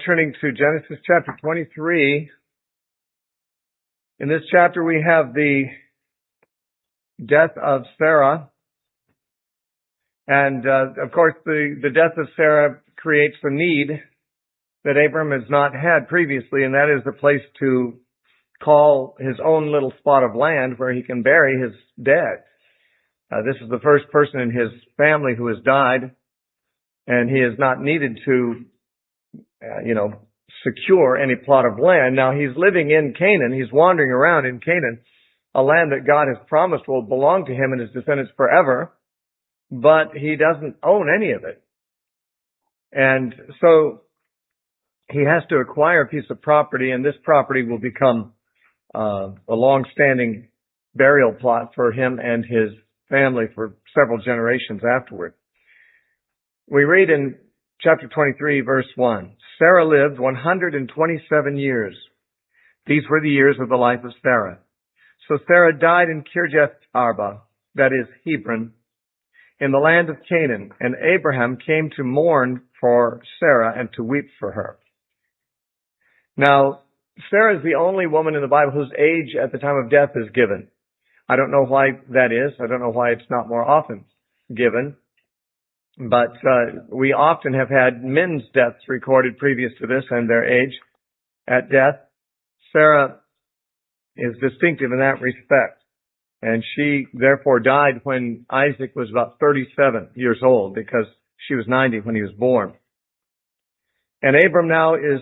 turning to Genesis chapter 23. In this chapter, we have the death of Sarah. And, of course, the death of Sarah creates a need that Abram has not had previously, and that is a place to call his own little spot of land where he can bury his dead. This is the first person in his family who has died, and he has not needed to, secure any plot of land. Now, he's living in Canaan. He's wandering around in Canaan, a land that God has promised will belong to him and his descendants forever, but he doesn't own any of it. And so he has to acquire a piece of property, and this property will become a long-standing burial plot for him and his family for several generations afterward. We read in chapter 23, verse 1, Sarah lived 127 years. These were the years of the life of Sarah. So Sarah died in Kirjath Arba, that is Hebron, in the land of Canaan, and Abraham came to mourn for Sarah and to weep for her. Now, Sarah is the only woman in the Bible whose age at the time of death is given. I don't know why that is. I don't know why it's not more often given. But we often have had men's deaths recorded previous to this and their age at death. Sarah is distinctive in that respect. And she therefore died when Isaac was about 37 years old, because she was 90 when he was born. And Abram now is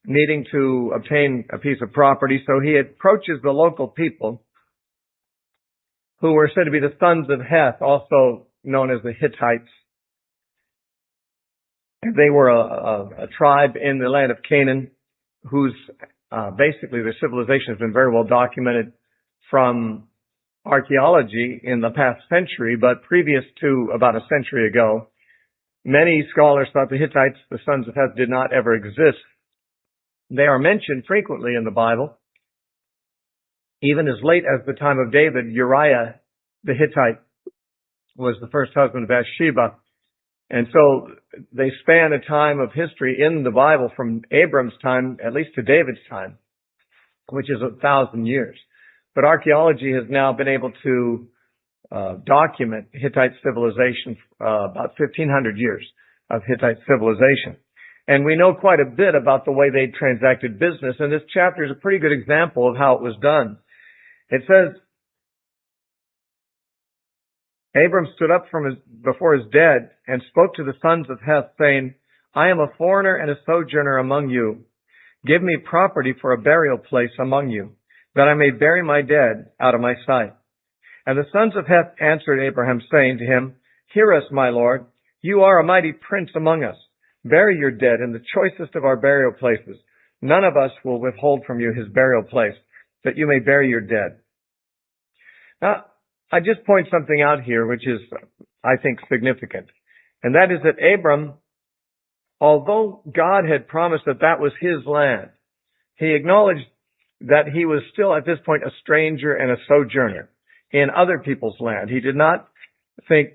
needing to obtain a piece of property, so he approaches the local people who were said to be the sons of Heth, also known as the Hittites. They were a tribe in the land of Canaan whose basically their civilization has been very well documented from archaeology in the past century, but previous to about a century ago, many scholars thought the Hittites, the sons of Heth, did not ever exist. They are mentioned frequently in the Bible. Even as late as the time of David, Uriah the Hittite was the first husband of Bathsheba. And so they span a time of history in the Bible from Abram's time, at least to David's time, which is 1,000 years. But archaeology has now been able to document Hittite civilization, about 1,500 years of Hittite civilization. And we know quite a bit about the way they transacted business, and this chapter is a pretty good example of how it was done. It says, Abram stood up before his dead and spoke to the sons of Heth, saying, I am a foreigner and a sojourner among you. Give me property for a burial place among you, that I may bury my dead out of my sight. And the sons of Heth answered Abraham, saying to him, Hear us, my lord. You are a mighty prince among us. Bury your dead in the choicest of our burial places. None of us will withhold from you his burial place, that you may bury your dead. Now, I just point something out here which is, I think, significant. And that is that Abram, although God had promised that that was his land, he acknowledged that he was still at this point a stranger and a sojourner in other people's land. He didn't say,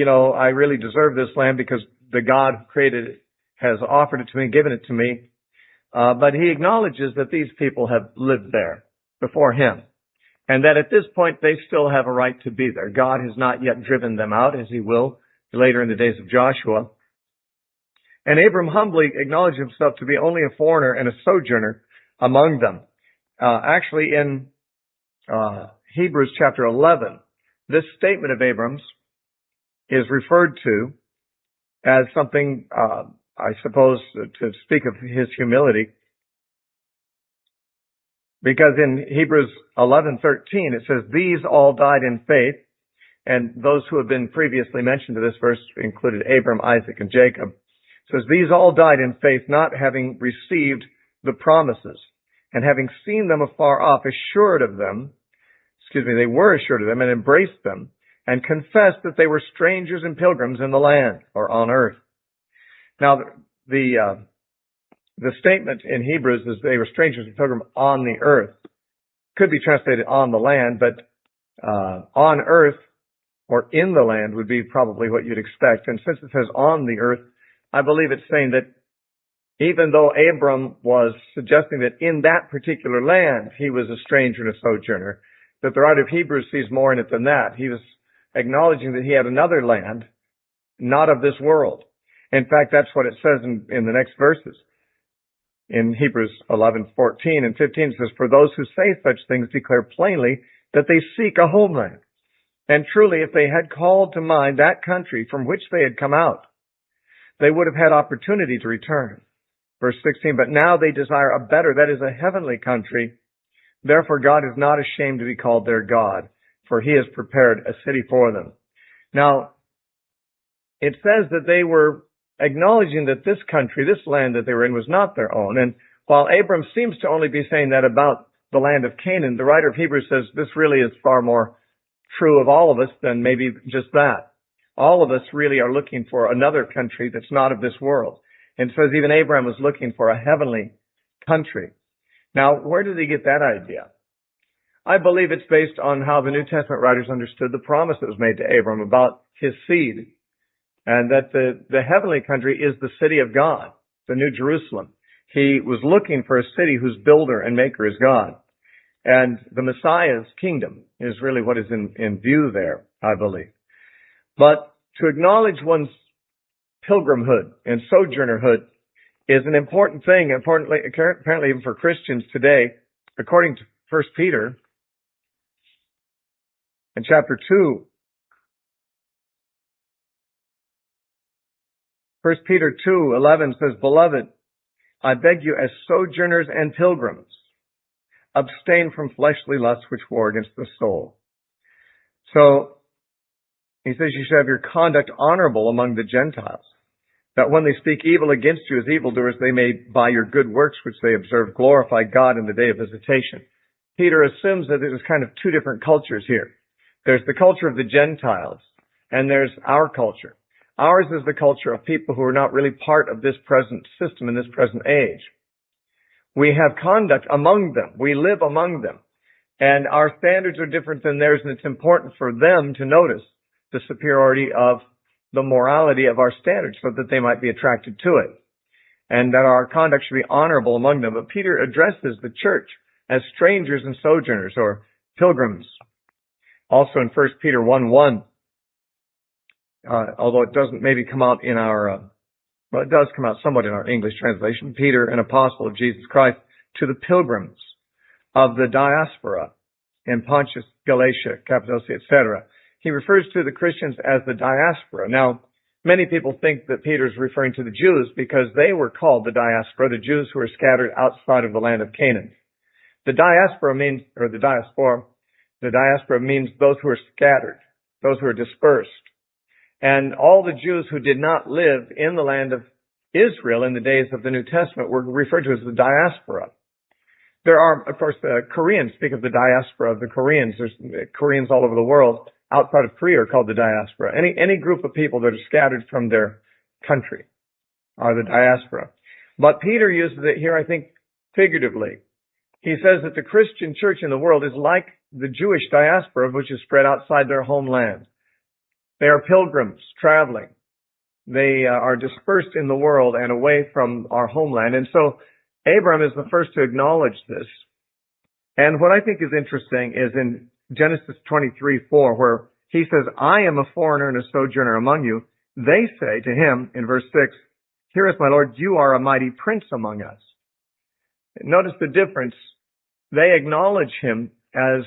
I really deserve this land because the God who created it has offered it to me, given it to me. But he acknowledges that these people have lived there before him, and that at this point they still have a right to be there. God has not yet driven them out, as he will later in the days of Joshua. And Abram humbly acknowledged himself to be only a foreigner and a sojourner among them. Actually, in Hebrews chapter 11, this statement of Abram's is referred to as something, I suppose, to speak of his humility. Because in Hebrews 11:13 it says, These all died in faith, and those who have been previously mentioned to this verse included Abram, Isaac, and Jacob. It says, These all died in faith, not having received the promises, and having seen them afar off, they were assured of them and embraced them, and confessed that they were strangers and pilgrims in the land, or on earth. Now, the statement in Hebrews is they were strangers and pilgrims on the earth. Could be translated on the land, but on earth or in the land would be probably what you'd expect. And since it says on the earth, I believe it's saying that even though Abram was suggesting that in that particular land he was a stranger and a sojourner, that the writer of Hebrews sees more in it than that. He was acknowledging that he had another land, not of this world. In fact, that's what it says in the next verses. In Hebrews 11:14 and 15 it says, "For those who say such things declare plainly that they seek a homeland. And truly, if they had called to mind that country from which they had come out, they would have had opportunity to return." Verse 16, "But now they desire a better, that is a heavenly country. Therefore God is not ashamed to be called their God, for he has prepared a city for them." Now, it says that they were acknowledging that this country, this land that they were in, was not their own. And while Abram seems to only be saying that about the land of Canaan, the writer of Hebrews says this really is far more true of all of us than maybe just that. All of us really are looking for another country that's not of this world. And it says even Abraham was looking for a heavenly country. Now, where did he get that idea? I believe it's based on how the New Testament writers understood the promise that was made to Abram about his seed, and that the heavenly country is the city of God, the New Jerusalem. He was looking for a city whose builder and maker is God. And the Messiah's kingdom is really what is in view there, I believe. But to acknowledge one's pilgrimhood and sojournerhood is an important thing, apparently even for Christians today, according to 1 Peter in chapter 2. 1 Peter 2:11 says, "Beloved, I beg you as sojourners and pilgrims, abstain from fleshly lusts which war against the soul." So, he says you should have your conduct honorable among the Gentiles, that when they speak evil against you as evildoers, they may, by your good works which they observe, glorify God in the day of visitation. Peter assumes that there's kind of two different cultures here. There's the culture of the Gentiles, and there's our culture. Ours is the culture of people who are not really part of this present system in this present age. We have conduct among them. We live among them. And our standards are different than theirs, and it's important for them to notice the superiority of the morality of our standards so that they might be attracted to it, and that our conduct should be honorable among them. But Peter addresses the church as strangers and sojourners, or pilgrims. Also in 1 Peter 1:1, although it doesn't maybe come out in our, well, it does come out somewhat in our English translation, Peter, an apostle of Jesus Christ, to the pilgrims of the diaspora in Pontus, Galatia, Cappadocia, etc. He refers to the Christians as the diaspora. Now, many people think that Peter's referring to the Jews because they were called the diaspora, the Jews who were scattered outside of the land of Canaan. The diaspora means those who are scattered, those who are dispersed. And all the Jews who did not live in the land of Israel in the days of the New Testament were referred to as the diaspora. There are, of course, the Koreans speak of the diaspora of the Koreans. There's Koreans all over the world outside of Korea are called the diaspora. Any group of people that are scattered from their country are the diaspora. But Peter uses it here, I think, figuratively. He says that the Christian church in the world is like the Jewish diaspora, which is spread outside their homeland. They are pilgrims traveling. They are dispersed in the world and away from our homeland. And so Abram is the first to acknowledge this. And what I think is interesting is in Genesis 23:4, where he says, "I am a foreigner and a sojourner among you." They say to him in verse 6, "Hear us, my Lord, you are a mighty prince among us." Notice the difference. They acknowledge him as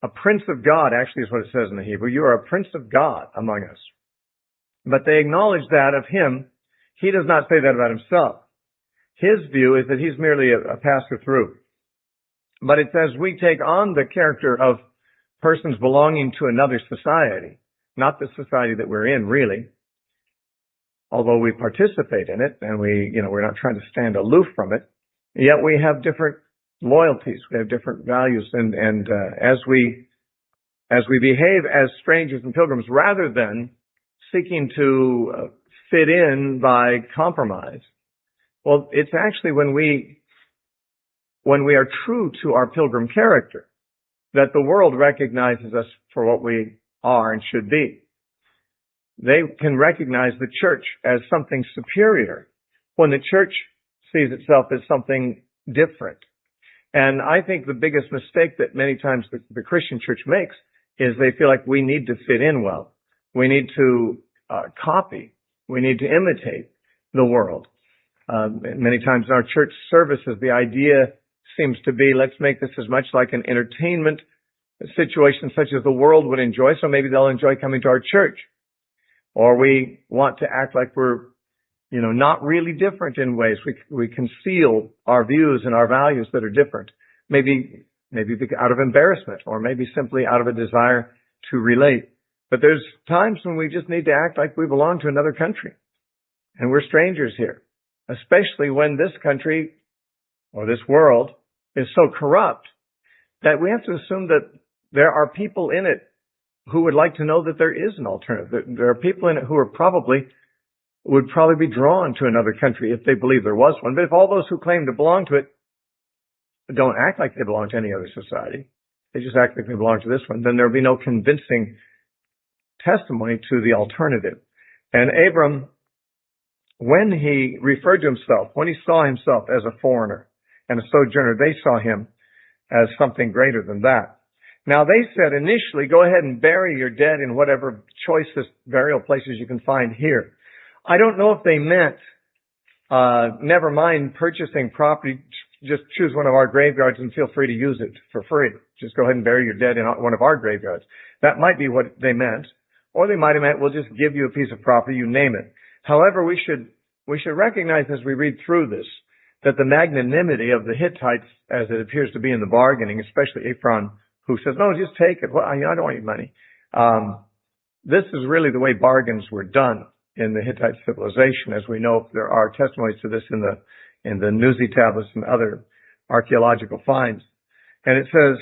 a prince of God, actually is what it says in the Hebrew. You are a prince of God among us. But they acknowledge that of him. He does not say that about himself. His view is that he's merely a passer-through. But it says we take on the character of persons belonging to another society, not the society that we're in, really. Although we participate in it, and we're not trying to stand aloof from it, yet we have different loyalties, we have different values, and as we behave as strangers and pilgrims, rather than seeking to fit in by compromise, well, it's actually when we are true to our pilgrim character that the world recognizes us for what we are and should be. They can recognize the church as something superior when the church sees itself as something different. And I think the biggest mistake that many times the Christian church makes is they feel like we need to fit in well. We need to copy. We need to imitate the world. Many times in our church services, the idea seems to be, let's make this as much like an entertainment situation such as the world would enjoy, so maybe they'll enjoy coming to our church. Or we want to act like we're, not really different in ways. We conceal our views and our values that are different. Maybe out of embarrassment, or maybe simply out of a desire to relate. But there's times when we just need to act like we belong to another country. And we're strangers here. Especially when this country, or this world, is so corrupt that we have to assume that there are people in it who would like to know that there is an alternative. There are people in it who would probably be drawn to another country if they believe there was one. But if all those who claim to belong to it don't act like they belong to any other society, they just act like they belong to this one, then there'll be no convincing testimony to the alternative. And Abram, when he referred to himself, when he saw himself as a foreigner and a sojourner, they saw him as something greater than that. Now they said initially, go ahead and bury your dead in whatever choicest burial places you can find here. I don't know if they meant, never mind purchasing property, just choose one of our graveyards and feel free to use it for free. Just go ahead and bury your dead in one of our graveyards. That might be what they meant. Or they might have meant, we'll just give you a piece of property, you name it. However, we should recognize as we read through this that the magnanimity of the Hittites, as it appears to be in the bargaining, especially Ephron, who says, no, just take it. Well, I don't want your money. This is really the way bargains were done in the Hittite civilization, as we know there are testimonies to this in the Nuzi tablets and other archaeological finds. And it says,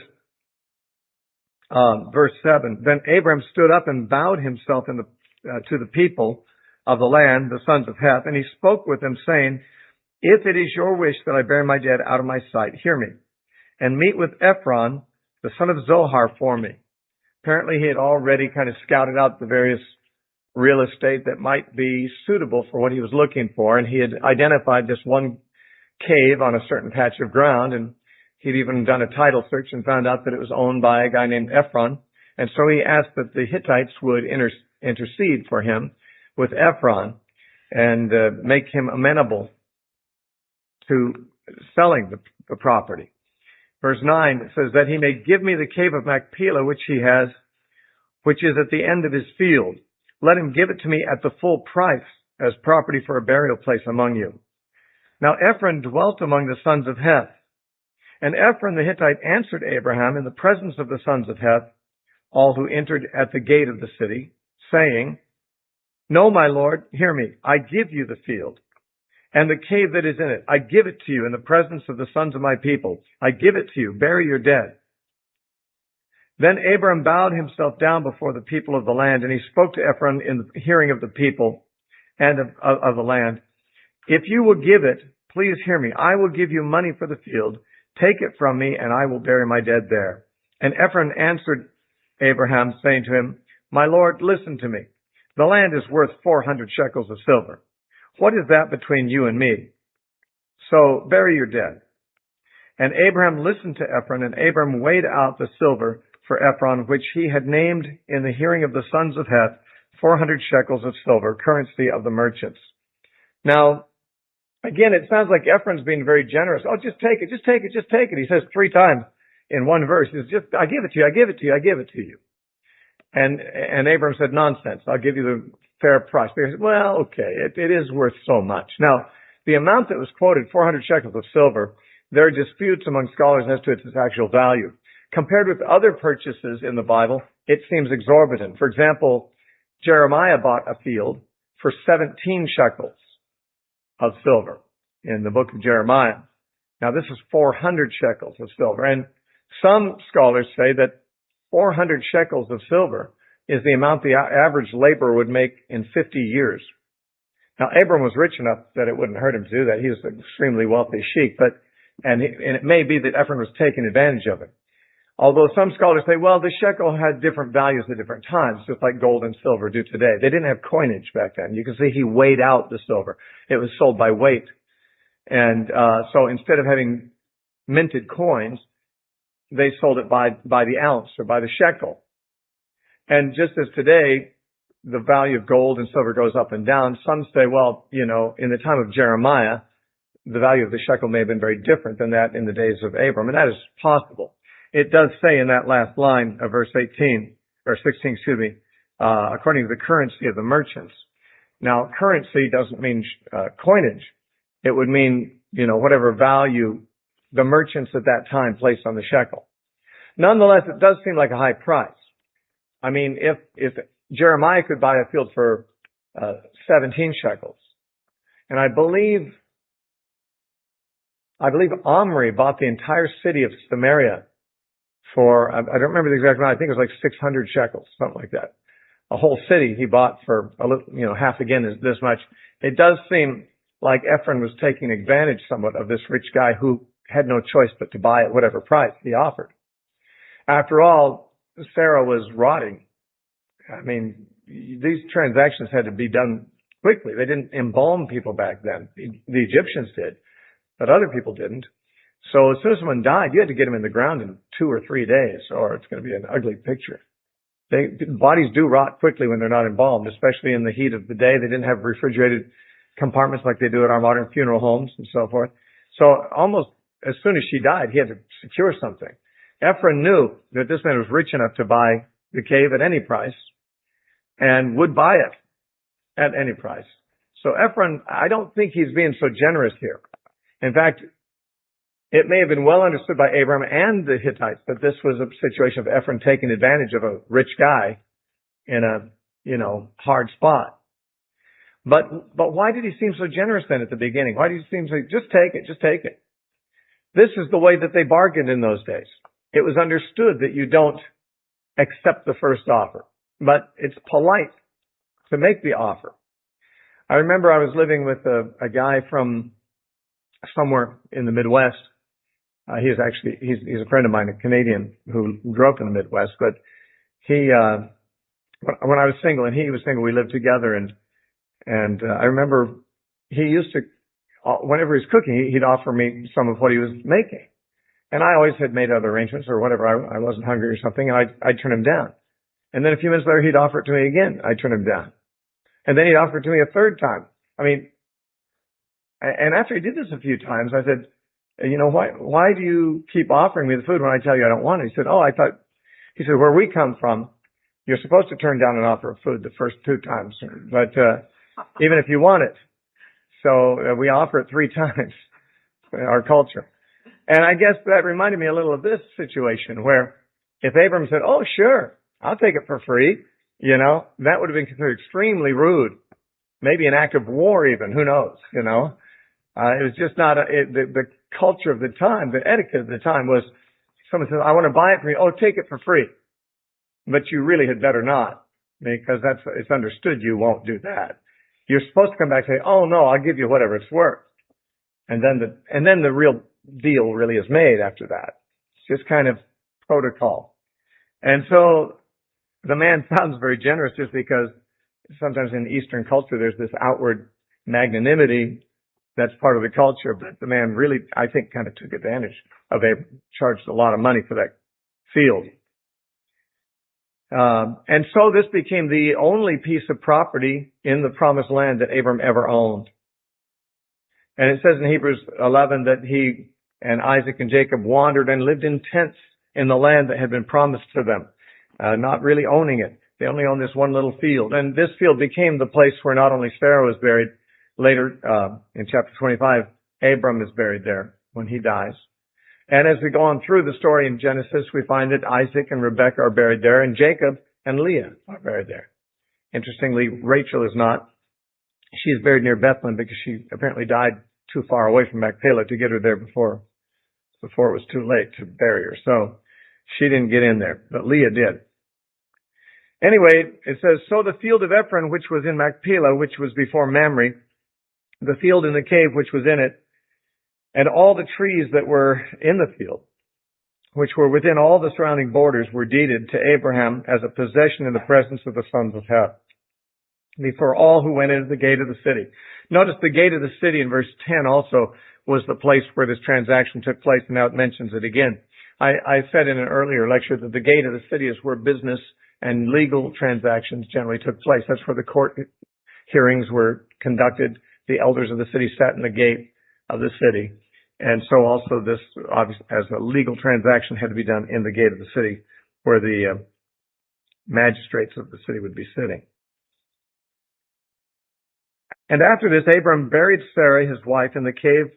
verse 7, then Abram stood up and bowed himself to the people of the land, the sons of Heth, and he spoke with them, saying, if it is your wish that I bury my dead out of my sight, hear me, and meet with Ephron, the son of Zohar, for me. Apparently he had already kind of scouted out the various real estate that might be suitable for what he was looking for, and he had identified this one cave on a certain patch of ground, and he'd even done a title search and found out that it was owned by a guy named Ephron. And so he asked that the Hittites would intercede for him with Ephron and make him amenable to selling the property. Verse 9 says that he may give me the cave of Machpelah, which he has, which is at the end of his field. Let him give it to me at the full price as property for a burial place among you. Now Ephron dwelt among the sons of Heth. And Ephron the Hittite answered Abraham in the presence of the sons of Heth, all who entered at the gate of the city, saying, no, my lord, hear me. I give you the field and the cave that is in it. I give it to you in the presence of the sons of my people. I give it to you. Bury your dead. Then Abram bowed himself down before the people of the land, and he spoke to Ephron in the hearing of the people and of the land. If you will give it, please hear me. I will give you money for the field. Take it from me, and I will bury my dead there. And Ephron answered Abraham, saying to him, my lord, listen to me. The land is worth 400 shekels of silver. What is that between you and me? So bury your dead. And Abraham listened to Ephron, and Abram weighed out the silver for Ephron, which he had named in the hearing of the sons of Heth, 400 shekels of silver, currency of the merchants. Now, again, it sounds like Ephron's being very generous. Oh, just take it, just take it, just take it. He says 3 times in one verse. He says, I give it to you, I give it to you, I give it to you. And Abram said, nonsense, I'll give you the fair price. They said, well, okay, it is worth so much. Now, the amount that was quoted, 400 shekels of silver, there are disputes among scholars as to its actual value. Compared with other purchases in the Bible, it seems exorbitant. For example, Jeremiah bought a field for 17 shekels of silver in the book of Jeremiah. Now, this is 400 shekels of silver. And some scholars say that 400 shekels of silver is the amount the average laborer would make in 50 years. Now, Abram was rich enough that it wouldn't hurt him to do that. He was an extremely wealthy sheik, and it may be that Ephron was taking advantage of it. Although some scholars say, well, the shekel had different values at different times, just like gold and silver do today. They didn't have coinage back then. You can see he weighed out the silver. It was sold by weight. And so instead of having minted coins, they sold it by the ounce or by the shekel. And just as today, the value of gold and silver goes up and down, some say, well, in the time of Jeremiah, the value of the shekel may have been very different than that in the days of Abram, and that is possible. It does say in that last line of verse 16, according to the currency of the merchants. Now, currency doesn't mean coinage. It would mean, whatever value the merchants at that time placed on the shekel. Nonetheless, it does seem like a high price. I mean, if Jeremiah could buy a field for 17 shekels, and I believe Omri bought the entire city of Samaria for, I don't remember the exact amount, I think it was like 600 shekels, something like that. A whole city he bought for a little, half again is this much. It does seem like Ephron was taking advantage somewhat of this rich guy who had no choice but to buy at whatever price he offered. After all, Sarah was rotting. I mean, these transactions had to be done quickly. They didn't embalm people back then. The Egyptians did, but other people didn't. So as soon as someone died, you had to get them in the ground in 2 or 3 days, or it's going to be an ugly picture. Bodies do rot quickly when they're not embalmed, especially in the heat of the day. They didn't have refrigerated compartments like they do at our modern funeral homes and so forth. So almost as soon as she died, he had to secure something. Ephron knew that this man was rich enough to buy the cave at any price and would buy it at any price. So Ephron, I don't think he's being so generous here. In fact, it may have been well understood by Abraham and the Hittites that this was a situation of Ephron taking advantage of a rich guy in a, hard spot. But why did he seem so generous then at the beginning? Why did he seem so, just take it? This is the way that they bargained in those days. It was understood that you don't accept the first offer, but it's polite to make the offer. I remember I was living with a guy from somewhere in the Midwest. He's a friend of mine, a Canadian who grew up in the Midwest, but he, when I was single and he was single, we lived together and I remember he used to, whenever he was cooking, he'd offer me some of what he was making. And I always had made other arrangements or whatever. I wasn't hungry or something, and I'd turn him down. And then a few minutes later, he'd offer it to me again. I'd turn him down. And then he'd offer it to me a third time. And after he did this a few times, I said, why do you keep offering me the food when I tell you I don't want it? He said, he said, where we come from, you're supposed to turn down an offer of food the first 2 times, but even if you want it. So we offer it 3 times, our culture. And I guess that reminded me a little of this situation where if Abram said, oh, sure, I'll take it for free, that would have been considered extremely rude. Maybe an act of war even, who knows, it was just not, the culture of the time, the etiquette of the time was, someone says, I want to buy it from you. Oh, take it for free. But you really had better not, because it's understood you won't do that. You're supposed to come back and say, oh no, I'll give you whatever it's worth. And then the real deal really is made after that. It's just kind of protocol. And so the man sounds very generous just because sometimes in Eastern culture there's this outward magnanimity that's part of the culture, but the man really, I think, kind of took advantage of it, charged a lot of money for that field. And so this became the only piece of property in the promised land that Abram ever owned. And it says in Hebrews 11 that he and Isaac and Jacob wandered and lived in tents in the land that had been promised to them, not really owning it. They only owned this one little field. And this field became the place where not only Sarah was buried, later in chapter 25, Abram is buried there when he dies. And as we go on through the story in Genesis, we find that Isaac and Rebekah are buried there, and Jacob and Leah are buried there. Interestingly, Rachel is not. She's buried near Bethlehem because she apparently died too far away from Machpelah to get her there before it was too late to bury her. So she didn't get in there, but Leah did. Anyway, it says, so the field of Ephron, which was in Machpelah, which was before Mamre, the field in the cave which was in it, and all the trees that were in the field, which were within all the surrounding borders, were deeded to Abraham as a possession in the presence of the sons of Heth. before all who went into the gate of the city. Notice the gate of the city in verse 10 also was the place where this transaction took place, and now it mentions it again. I said in an earlier lecture that the gate of the city is where business and legal transactions generally took place. That's where the court hearings were conducted. The elders of the city sat in the gate of the city. And so also this, as a legal transaction, had to be done in the gate of the city where the magistrates of the city would be sitting. And after this, Abram buried Sarai, his wife, in the cave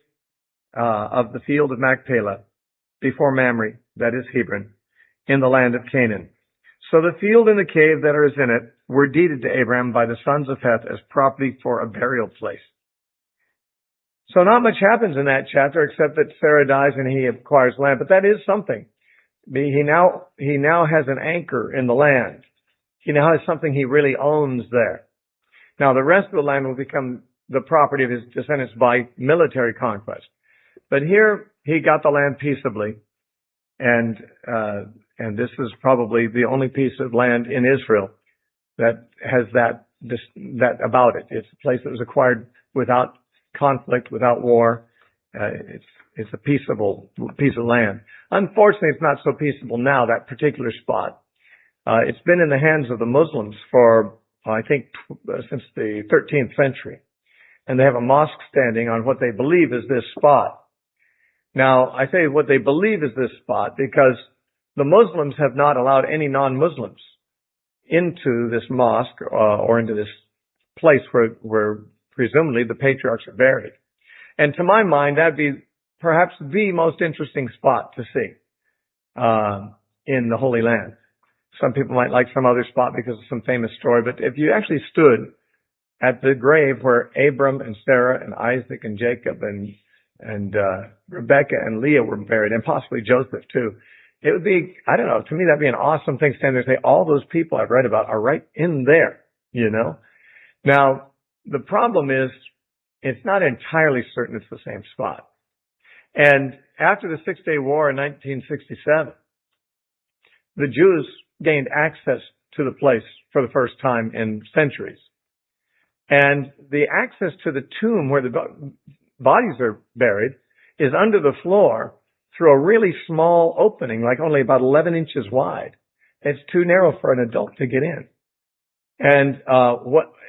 of the field of Machpelah, before Mamre, that is Hebron, in the land of Canaan. So the field and the cave that is in it were deeded to Abram by the sons of Heth as property for a burial place. So not much happens in that chapter except that Sarah dies and he acquires land, but that is something. He now has an anchor in the land. He now has something he really owns there. Now the rest of the land will become the property of his descendants by military conquest. But here he got the land peaceably, and this is probably the only piece of land in Israel that has that about it. It's a place that was acquired without conflict, without war. It's a peaceable piece of land. Unfortunately, it's not so peaceable now, that particular spot. It's been in the hands of the Muslims for, I think, since the 13th century. And they have a mosque standing on what they believe is this spot. Now, I say what they believe is this spot because the Muslims have not allowed any non-Muslims into this mosque or into this place where presumably the patriarchs are buried. And to my mind, that'd be perhaps the most interesting spot to see in the Holy Land. Some people might like some other spot because of some famous story, but if you actually stood at the grave where Abram and Sarah and Isaac and Jacob and Rebecca and Leah were buried, and possibly Joseph too, it would be, I don't know, to me that'd be an awesome thing, stand there and say, all those people I've read about are right in there, you know? Now, the problem is, it's not entirely certain it's the same spot. And after the Six-Day War in 1967, the Jews gained access to the place for the first time in centuries. And the access to the tomb where the bodies are buried is under the floor through a really small opening, like only about 11 inches wide. It's too narrow for an adult to get in. And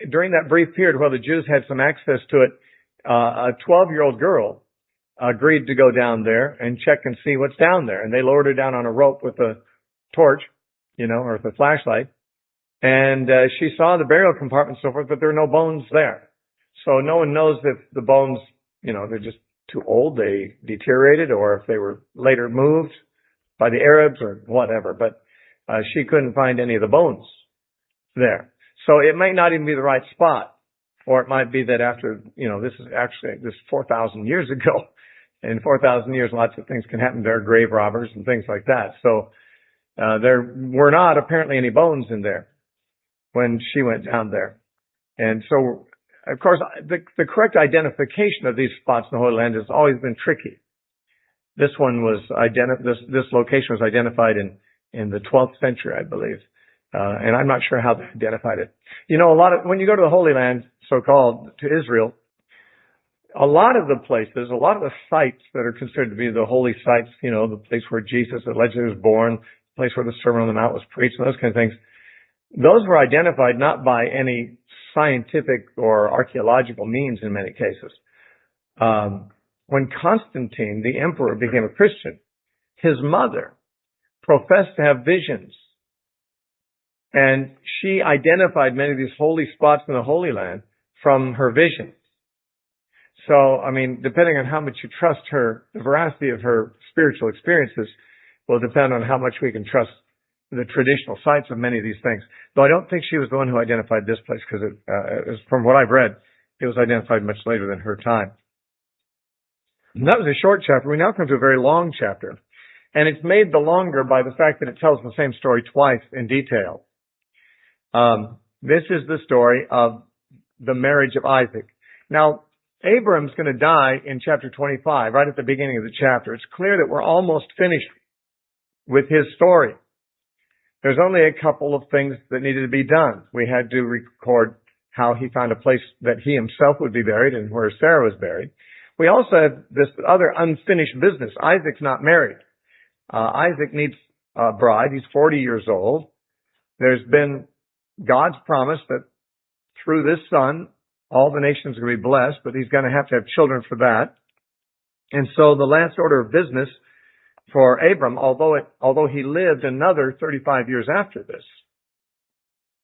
during that brief period while the Jews had some access to it, a 12-year-old girl agreed to go down there and check and see what's down there. And they lowered her down on a rope with a torch, you know, or with a flashlight. And she saw the burial compartment and so forth, but there were no bones there. So no one knows if the bones, you know, they're just too old, they deteriorated, or if they were later moved by the Arabs or whatever. But she couldn't find any of the bones there. So it might not even be the right spot. Or it might be that after, you know, this is 4,000 years ago. In 4,000 years, lots of things can happen. There are grave robbers and things like that. So there were not apparently any bones in there when she went down there. And so, of course, the correct identification of these spots in the Holy Land has always been tricky. This one was this location was identified in the 12th century, I believe. And I'm not sure how they identified it. You know, when you go to the Holy Land, so-called, to Israel, a lot of the places, a lot of the sites that are considered to be the holy sites, you know, the place where Jesus allegedly was born, the place where the Sermon on the Mount was preached, and those kind of things, those were identified not by any scientific or archaeological means in many cases. When Constantine, the emperor, became a Christian, his mother professed to have visions. And she identified many of these holy spots in the Holy Land from her visions. So, I mean, depending on how much you trust her, the veracity of her spiritual experiences will depend on how much we can trust the traditional sites of many of these things. Though I don't think she was the one who identified this place, because from what I've read, it was identified much later than her time. And that was a short chapter. We now come to a very long chapter. And it's made the longer by the fact that it tells the same story twice in detail. This is the story of the marriage of Isaac. Now, Abram's going to die in chapter 25, right at the beginning of the chapter. It's clear that we're almost finished with his story. There's only a couple of things that needed to be done. We had to record how he found a place that he himself would be buried and where Sarah was buried. We also have this other unfinished business. Isaac's not married. Isaac needs a bride. He's 40 years old. There's been God's promise that through this son, all the nations are going to be blessed, but he's going to have children for that. And so the last order of business for Abram, although he lived another 35 years after this,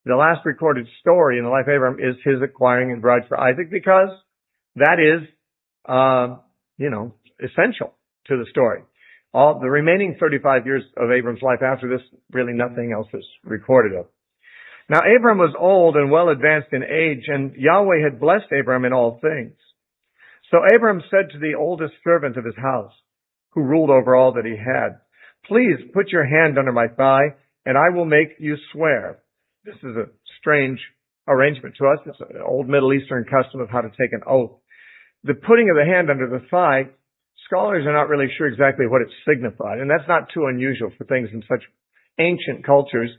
the last recorded story in the life of Abram is his acquiring a bride for Isaac, because that is, essential to the story. All the remaining 35 years of Abram's life after this, really nothing else is recorded of. Now Abram was old and well advanced in age, and Yahweh had blessed Abram in all things. So Abram said to the oldest servant of his house, who ruled over all that he had, "Please put your hand under my thigh, and I will make you swear." This is a strange arrangement to us. It's an old Middle Eastern custom of how to take an oath. The putting of the hand under the thigh, scholars are not really sure exactly what it signified, and that's not too unusual for things in such ancient cultures.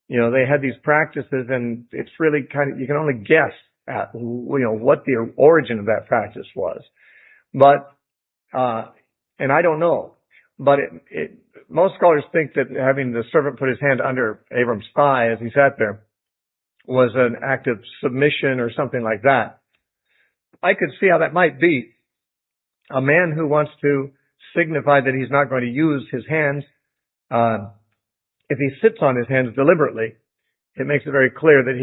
They had these practices, and it's really you can only guess at, what the origin of that practice was. But, and I don't know, but most scholars think that having the servant put his hand under Abram's thigh as he sat there was an act of submission or something like that. I could see how that might be. A man who wants to signify that he's not going to use his hands, if he sits on his hands deliberately, it makes it very clear that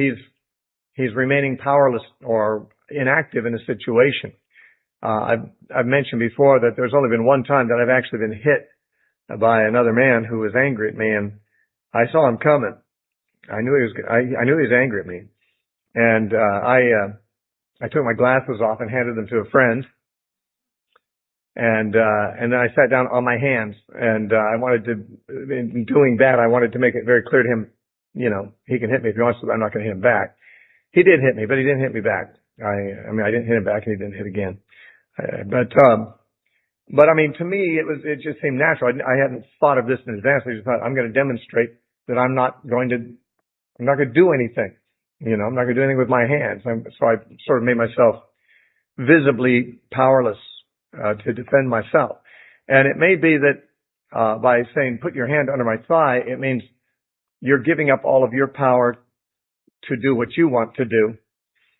he's remaining powerless or inactive in a situation. I've mentioned before that there's only been one time that I've actually been hit by another man who was angry at me, and I saw him coming. I knew he was angry at me, and I took my glasses off and handed them to a friend, and then I sat down on my hands, and in doing that, I wanted to make it very clear to him, he can hit me if he wants to, but I'm not going to hit him back. He did hit me, but he didn't hit me back. I didn't hit him back, and he didn't hit again. But I mean, to me, it just seemed natural. I hadn't thought of this in advance. I just thought, I'm going to demonstrate that I'm not going to do anything. I'm not going to do anything with my hands. So I sort of made myself visibly powerless to defend myself. And it may be that by saying, "Put your hand under my thigh," it means you're giving up all of your power to do what you want to do,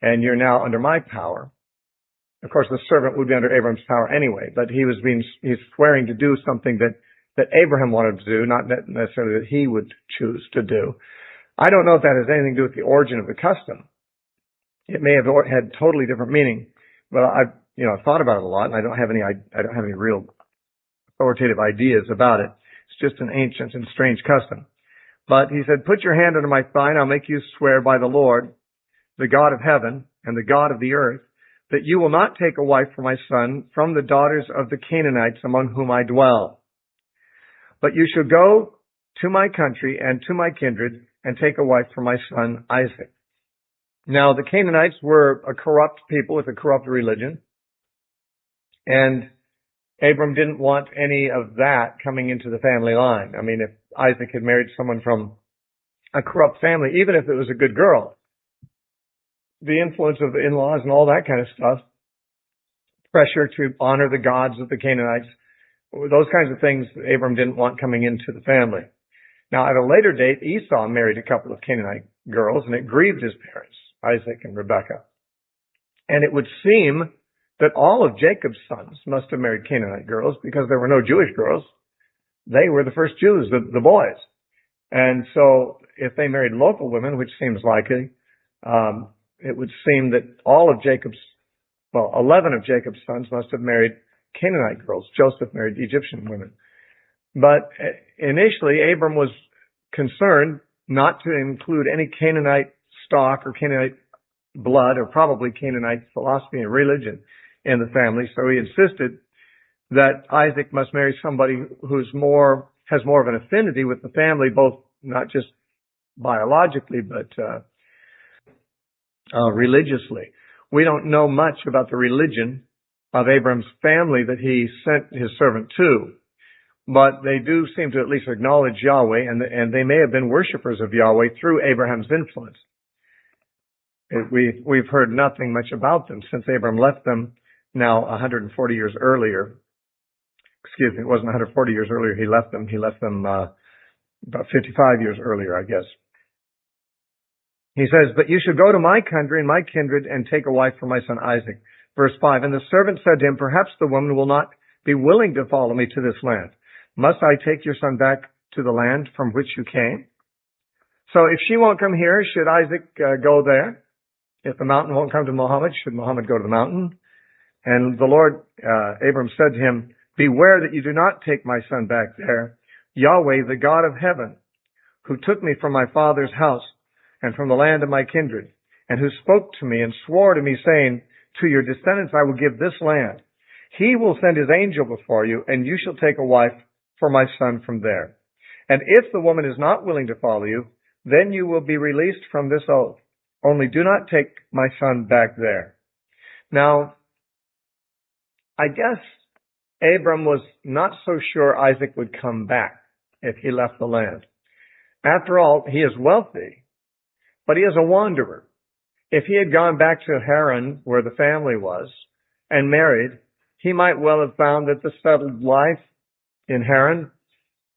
and you're now under my power. Of course, the servant would be under Abraham's power anyway, but he's swearing to do something that Abraham wanted to do, not necessarily that he would choose to do. I don't know if that has anything to do with the origin of the custom. It may have had totally different meaning, but I've thought about it a lot, and I don't have any real authoritative ideas about it. It's just an ancient and strange custom. But he said, "Put your hand under my thigh, and I'll make you swear by the Lord, the God of heaven and the God of the earth, that you will not take a wife for my son from the daughters of the Canaanites among whom I dwell. But you shall go to my country and to my kindred and take a wife for my son Isaac." Now, the Canaanites were a corrupt people with a corrupt religion, and Abram didn't want any of that coming into the family line. I mean, if Isaac had married someone from a corrupt family, even if it was a good girl, the influence of the in-laws and all that kind of stuff, pressure to honor the gods of the Canaanites, those kinds of things Abram didn't want coming into the family. Now, at a later date, Esau married a couple of Canaanite girls, and it grieved his parents, Isaac and Rebekah. And it would seem that all of Jacob's sons must have married Canaanite girls, because there were no Jewish girls. They were the first Jews, the boys. And so if they married local women, which seems likely, it would seem that 11 of Jacob's sons must have married Canaanite girls. Joseph married Egyptian women. But initially, Abram was concerned not to include any Canaanite stock or Canaanite blood, or probably Canaanite philosophy and religion in the family. So he insisted that Isaac must marry somebody has more of an affinity with the family, both not just biologically, but religiously. We don't know much about the religion of Abram's family that he sent his servant to, but they do seem to at least acknowledge Yahweh, and they may have been worshipers of Yahweh through Abraham's influence. We've heard nothing much about them since Abram left them now 140 years earlier. Excuse me, it wasn't 140 years earlier he left them. He left them about 55 years earlier, I guess. He says, but you should go to my country and my kindred and take a wife for my son Isaac. Verse 5, and the servant said to him, perhaps the woman will not be willing to follow me to this land. Must I take your son back to the land from which you came? So if she won't come here, should Isaac go there? If the mountain won't come to Muhammad, should Muhammad go to the mountain? And the Lord, Abram said to him, beware that you do not take my son back there. Yahweh, the God of heaven, who took me from my father's house and from the land of my kindred, and who spoke to me and swore to me, saying, to your descendants I will give this land. He will send his angel before you, and you shall take a wife for my son from there. And if the woman is not willing to follow you, then you will be released from this oath. Only do not take my son back there. Now, I guess Abram was not so sure Isaac would come back if he left the land. After all, he is wealthy, but he is a wanderer. If he had gone back to Haran, where the family was, and married, he might well have found that the settled life in Haran,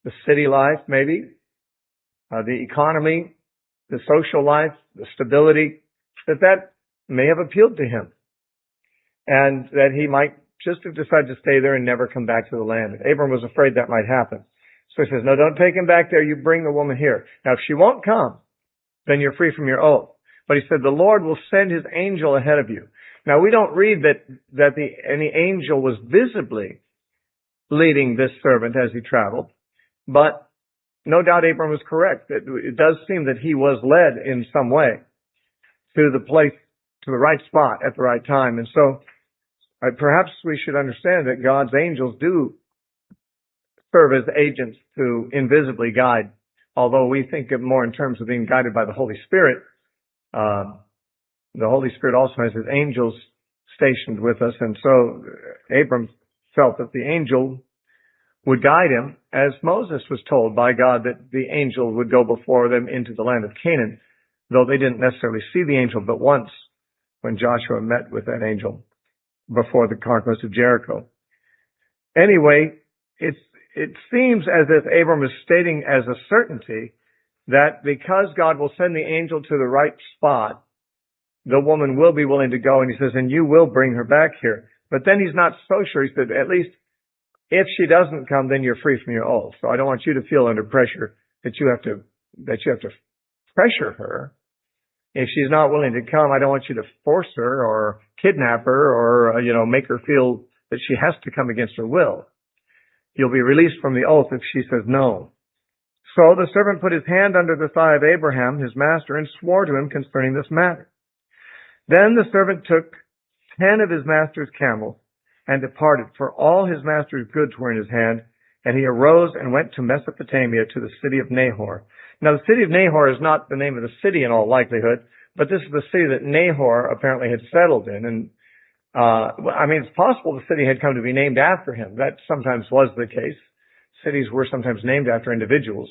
the city life maybe, the economy, the social life, the stability, that may have appealed to him. And that he might just have decided to stay there and never come back to the land. Abram was afraid that might happen. So he says, no, don't take him back there. You bring the woman here. Now, if she won't come, then you're free from your oath. But he said, the Lord will send his angel ahead of you. Now, we don't read that any angel was visibly leading this servant as he traveled, but no doubt Abram was correct. It does seem that he was led in some way to the place, to the right spot at the right time. And so perhaps we should understand that God's angels do serve as agents to invisibly guide, although we think of more in terms of being guided by the Holy Spirit. The Holy Spirit also has his angels stationed with us, and so Abram felt that the angel would guide him, as Moses was told by God that the angel would go before them into the land of Canaan, though they didn't necessarily see the angel but once when Joshua met with that angel before the conquest of Jericho. Anyway, it seems as if Abram is stating as a certainty that because God will send the angel to the right spot, the woman will be willing to go, and he says, and you will bring her back here. But then he's not so sure. He said, at least if she doesn't come, then you're free from your oath. So I don't want you to feel under pressure that you have to pressure her. If she's not willing to come, I don't want you to force her or kidnap her or, make her feel that she has to come against her will. You'll be released from the oath if she says no. So the servant put his hand under the thigh of Abraham, his master, and swore to him concerning this matter. Then the servant took 10 of his master's camels and departed, for all his master's goods were in his hand, and he arose and went to Mesopotamia to the city of Nahor. Now the city of Nahor is not the name of the city in all likelihood, but this is the city that Nahor apparently had settled in. And it's possible the city had come to be named after him. That sometimes was the case. Cities were sometimes named after individuals.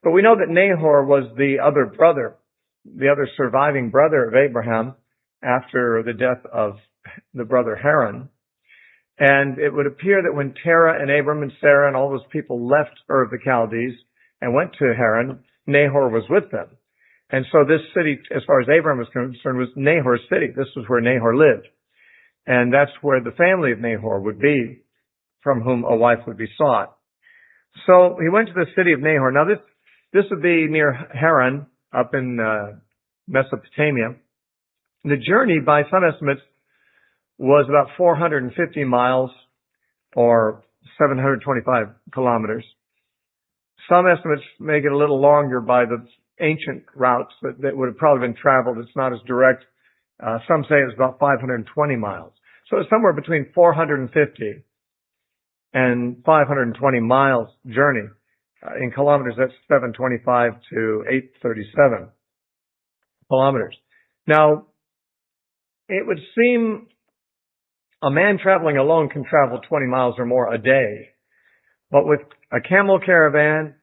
But we know that Nahor was the other brother, the other surviving brother of Abraham after the death of the brother Haran. And it would appear that when Terah and Abram and Sarah and all those people left Ur of the Chaldees and went to Haran, Nahor was with them. And so this city, as far as Abraham was concerned, was Nahor's city. This was where Nahor lived. And that's where the family of Nahor would be, from whom a wife would be sought. So he went to the city of Nahor. Now this would be near Haran, up in Mesopotamia. The journey, by some estimates, was about 450 miles or 725 kilometers. Some estimates make it a little longer by the ancient routes that would have probably been traveled. It's not as direct. Some say it's about 520 miles. So it's somewhere between 450 and 520 miles journey. In kilometers, that's 725 to 837 kilometers. Now, it would seem a man traveling alone can travel 20 miles or more a day. But with a camel caravan,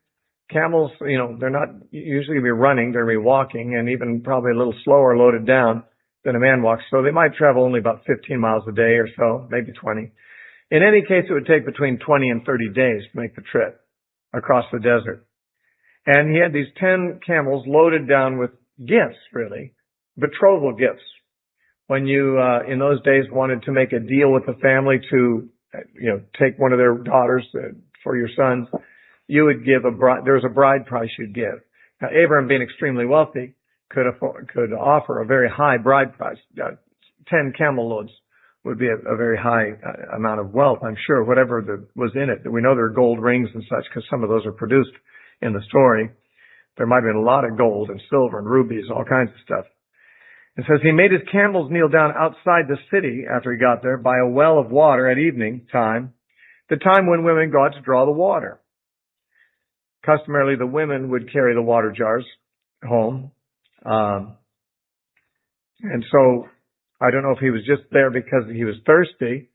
camels, they're not usually going to be running, they're going to be walking, and even probably a little slower loaded down. than a man walks. So they might travel only about 15 miles a day or so, maybe 20. In any case, it would take between 20 and 30 days to make the trip across the desert. And he had these 10 camels loaded down with gifts, really, betrothal gifts. When you, in those days, wanted to make a deal with the family to, take one of their daughters for your sons, you would give there was a bride price you'd give. Now, Abraham, being extremely wealthy, could offer a very high bride price. 10 camel loads would be a very high amount of wealth, I'm sure, whatever was in it. We know there are gold rings and such because some of those are produced in the story. There might have been a lot of gold and silver and rubies, all kinds of stuff. It says he made his camels kneel down outside the city after he got there by a well of water at evening time, the time when women go out to draw the water. Customarily, the women would carry the water jars home. And so I don't know if he was just there because he was thirsty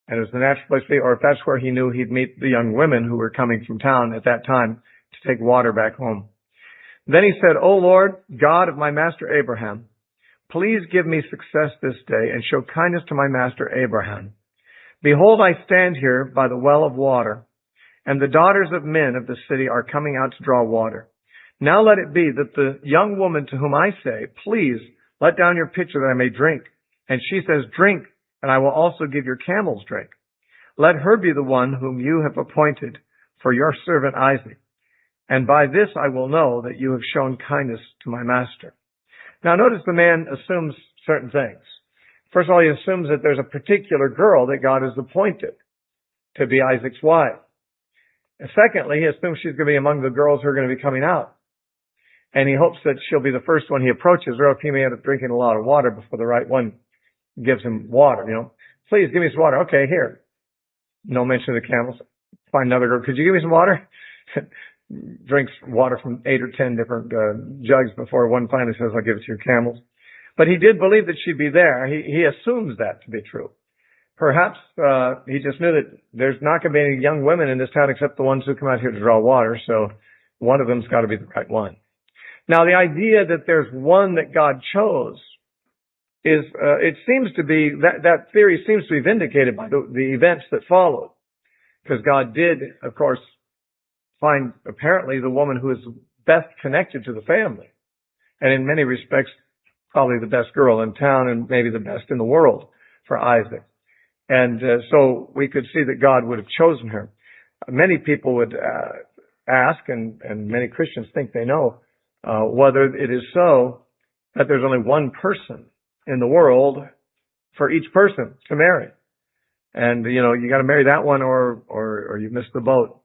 and it was the natural place to be, or if that's where he knew he'd meet the young women who were coming from town at that time to take water back home. Then he said, "O Lord, God of my master Abraham, please give me success this day and show kindness to my master Abraham. Behold, I stand here by the well of water, and the daughters of men of the city are coming out to draw water. Now let it be that the young woman to whom I say, please let down your pitcher that I may drink, and she says, drink, and I will also give your camels drink. Let her be the one whom you have appointed for your servant Isaac. And by this I will know that you have shown kindness to my master." Now notice the man assumes certain things. First of all, he assumes that there's a particular girl that God has appointed to be Isaac's wife. And secondly, he assumes she's going to be among the girls who are going to be coming out. And he hopes that she'll be the first one he approaches, or else he may end up drinking a lot of water before the right one gives him water, Please give me some water. Okay, here. No mention of the camels. Find another girl. Could you give me some water? Drinks water from 8 or 10 different jugs before one finally says, I'll give it to your camels. But he did believe that she'd be there. He assumes that to be true. Perhaps he just knew that there's not going to be any young women in this town except the ones who come out here to draw water, so one of them's got to be the right one. Now, the idea that there's one that God chose is, it seems to be, that theory seems to be vindicated by the events that followed. Because God did, of course, find apparently the woman who is best connected to the family. And in many respects, probably the best girl in town and maybe the best in the world for Isaac. And so we could see that God would have chosen her. Many people would ask, and many Christians think they know, whether it is so that there's only one person in the world for each person to marry. And, you got to marry that one or you miss the boat.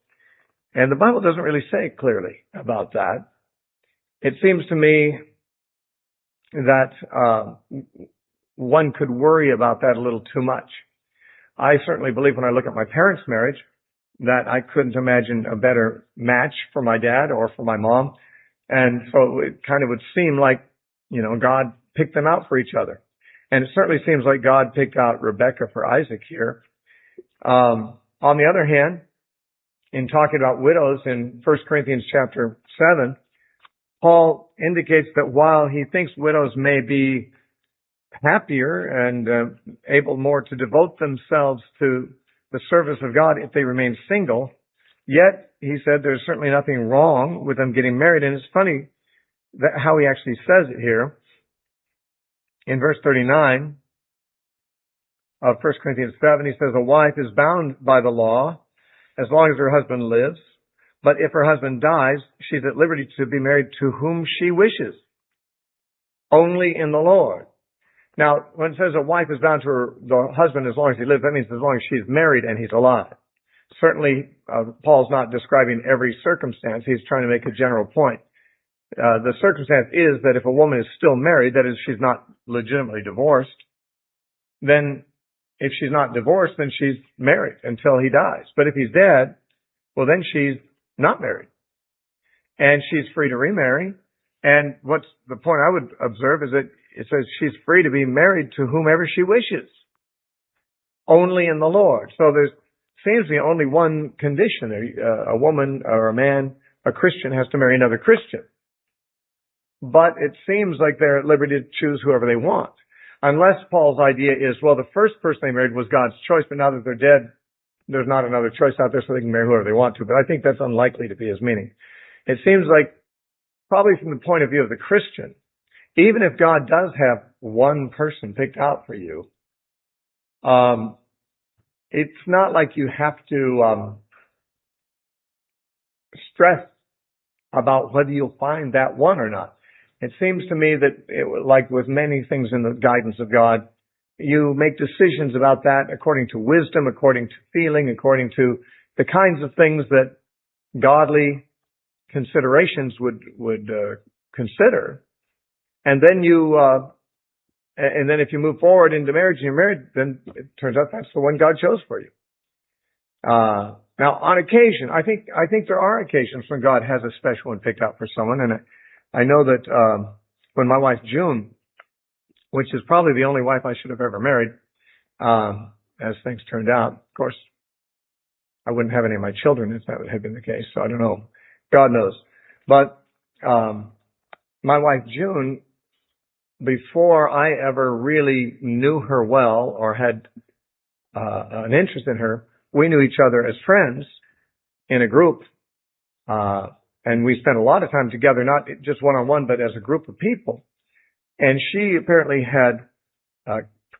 And the Bible doesn't really say clearly about that. It seems to me that one could worry about that a little too much. I certainly believe when I look at my parents' marriage that I couldn't imagine a better match for my dad or for my mom. And so it kind of would seem like, God picked them out for each other. And it certainly seems like God picked out Rebekah for Isaac here. On the other hand, in talking about widows in 1 Corinthians chapter 7, Paul indicates that while he thinks widows may be happier and able more to devote themselves to the service of God if they remain single, yet he said there's certainly nothing wrong with them getting married. And it's funny that how he actually says it here. In verse 39 of 1 Corinthians 7, he says, "A wife is bound by the law as long as her husband lives. But if her husband dies, she's at liberty to be married to whom she wishes, only in the Lord." Now, when it says a wife is bound to the husband as long as he lives, that means as long as she's married and he's alive. Certainly, Paul's not describing every circumstance. He's trying to make a general point. The circumstance is that if a woman is still married, that is, she's not legitimately divorced, then if she's not divorced, then she's married until he dies. But if he's dead, well, then she's not married. And she's free to remarry. And what's the point I would observe is that it says she's free to be married to whomever she wishes, only in the Lord. So there seems to be only one condition. A woman or a man, a Christian, has to marry another Christian. But it seems like they're at liberty to choose whoever they want. unless Paul's idea is, well, the first person they married was God's choice, but now that they're dead, there's not another choice out there, so they can marry whoever they want to. But I think that's unlikely to be his meaning. It seems like, probably from the point of view of the Christian, even if God does have one person picked out for you, it's not like you have to stress about whether you'll find that one or not. It seems to me that, like with many things in the guidance of God, you make decisions about that according to wisdom, according to feeling, according to the kinds of things that godly considerations would consider. And then if you move forward into marriage and you're married, then it turns out that's the one God chose for you. Now, on occasion, I think there are occasions when God has a special one picked out for someone, and I know that when my wife June, which is probably the only wife I should have ever married, as things turned out. Of course, I wouldn't have any of my children if that had been the case, so I don't know. God knows. But my wife June, before I ever really knew her well or had an interest in her, we knew each other as friends in a group, and we spent a lot of time together, not just one-on-one, but as a group of people. And she apparently had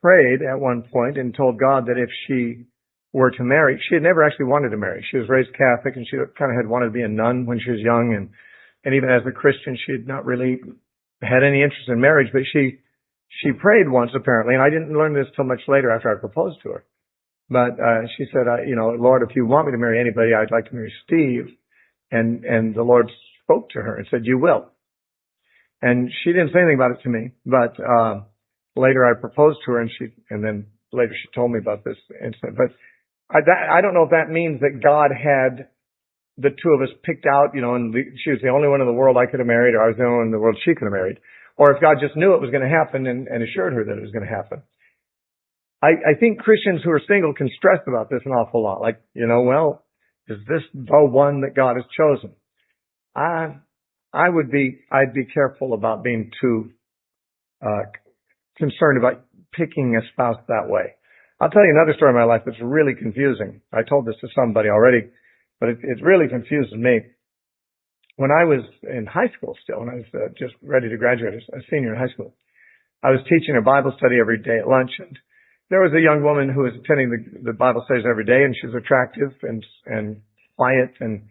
prayed at one point and told God that if she were to marry, she had never actually wanted to marry. She was raised Catholic, and she kind of had wanted to be a nun when she was young, and even as a Christian, she had not really had any interest in marriage, but she prayed once apparently, and I didn't learn this till much later after I proposed to her. But she said, Lord, if you want me to marry anybody, I'd like to marry Steve. And the Lord spoke to her and said, you will. And she didn't say anything about it to me, but later I proposed to her, and then later she told me about this incident. But I don't know if that means that God had the two of us picked out, and she was the only one in the world I could have married, or I was the only one in the world she could have married, or if God just knew it was going to happen and assured her that it was going to happen. I think Christians who are single can stress about this an awful lot. Like, well, is this the one that God has chosen? I'd be careful about being too concerned about picking a spouse that way. I'll tell you another story in my life that's really confusing. I told this to somebody already, but it really confuses me. When I was in high school still, when I was just ready to graduate as a senior in high school, I was teaching a Bible study every day at lunch, and there was a young woman who was attending the Bible studies every day, and she was attractive and quiet and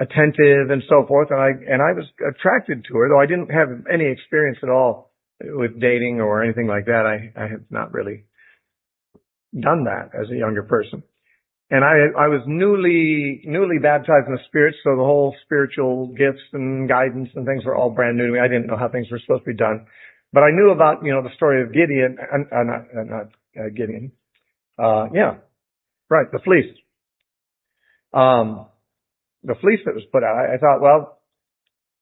attentive and so forth. And I was attracted to her, though I didn't have any experience at all with dating or anything like that. I had not really done that as a younger person. And I was newly baptized in the Spirit, so the whole spiritual gifts and guidance and things were all brand new to me. I didn't know how things were supposed to be done. But I knew about, the story of Gideon, not Gideon. The fleece. The fleece that was put out. I thought, well,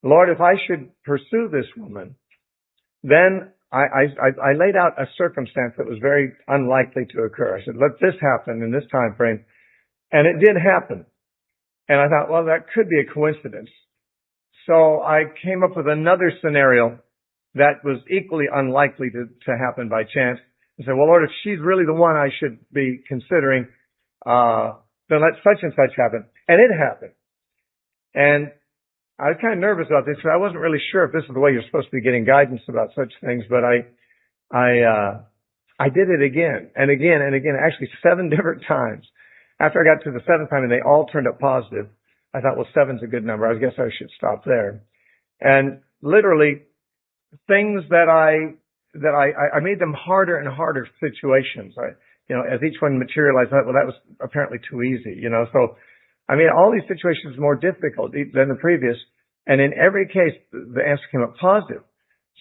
Lord, if I should pursue this woman, then I laid out a circumstance that was very unlikely to occur. I said, let this happen in this time frame. And it did happen. And I thought, well, that could be a coincidence. So I came up with another scenario that was equally unlikely to happen by chance. I said, well, Lord, if she's really the one I should be considering, then let such and such happen. And it happened. And I was kind of nervous about this because I wasn't really sure if this is the way you're supposed to be getting guidance about such things, but I did it again and again and again, actually 7 different times. After I got to the 7th time and they all turned up positive, I thought, well, 7's a good number. I guess I should stop there. And literally, things that I made them harder and harder situations. As each one materialized, I thought, well, that was apparently too easy, So I made all these situations more difficult than the previous. And in every case, the answer came up positive.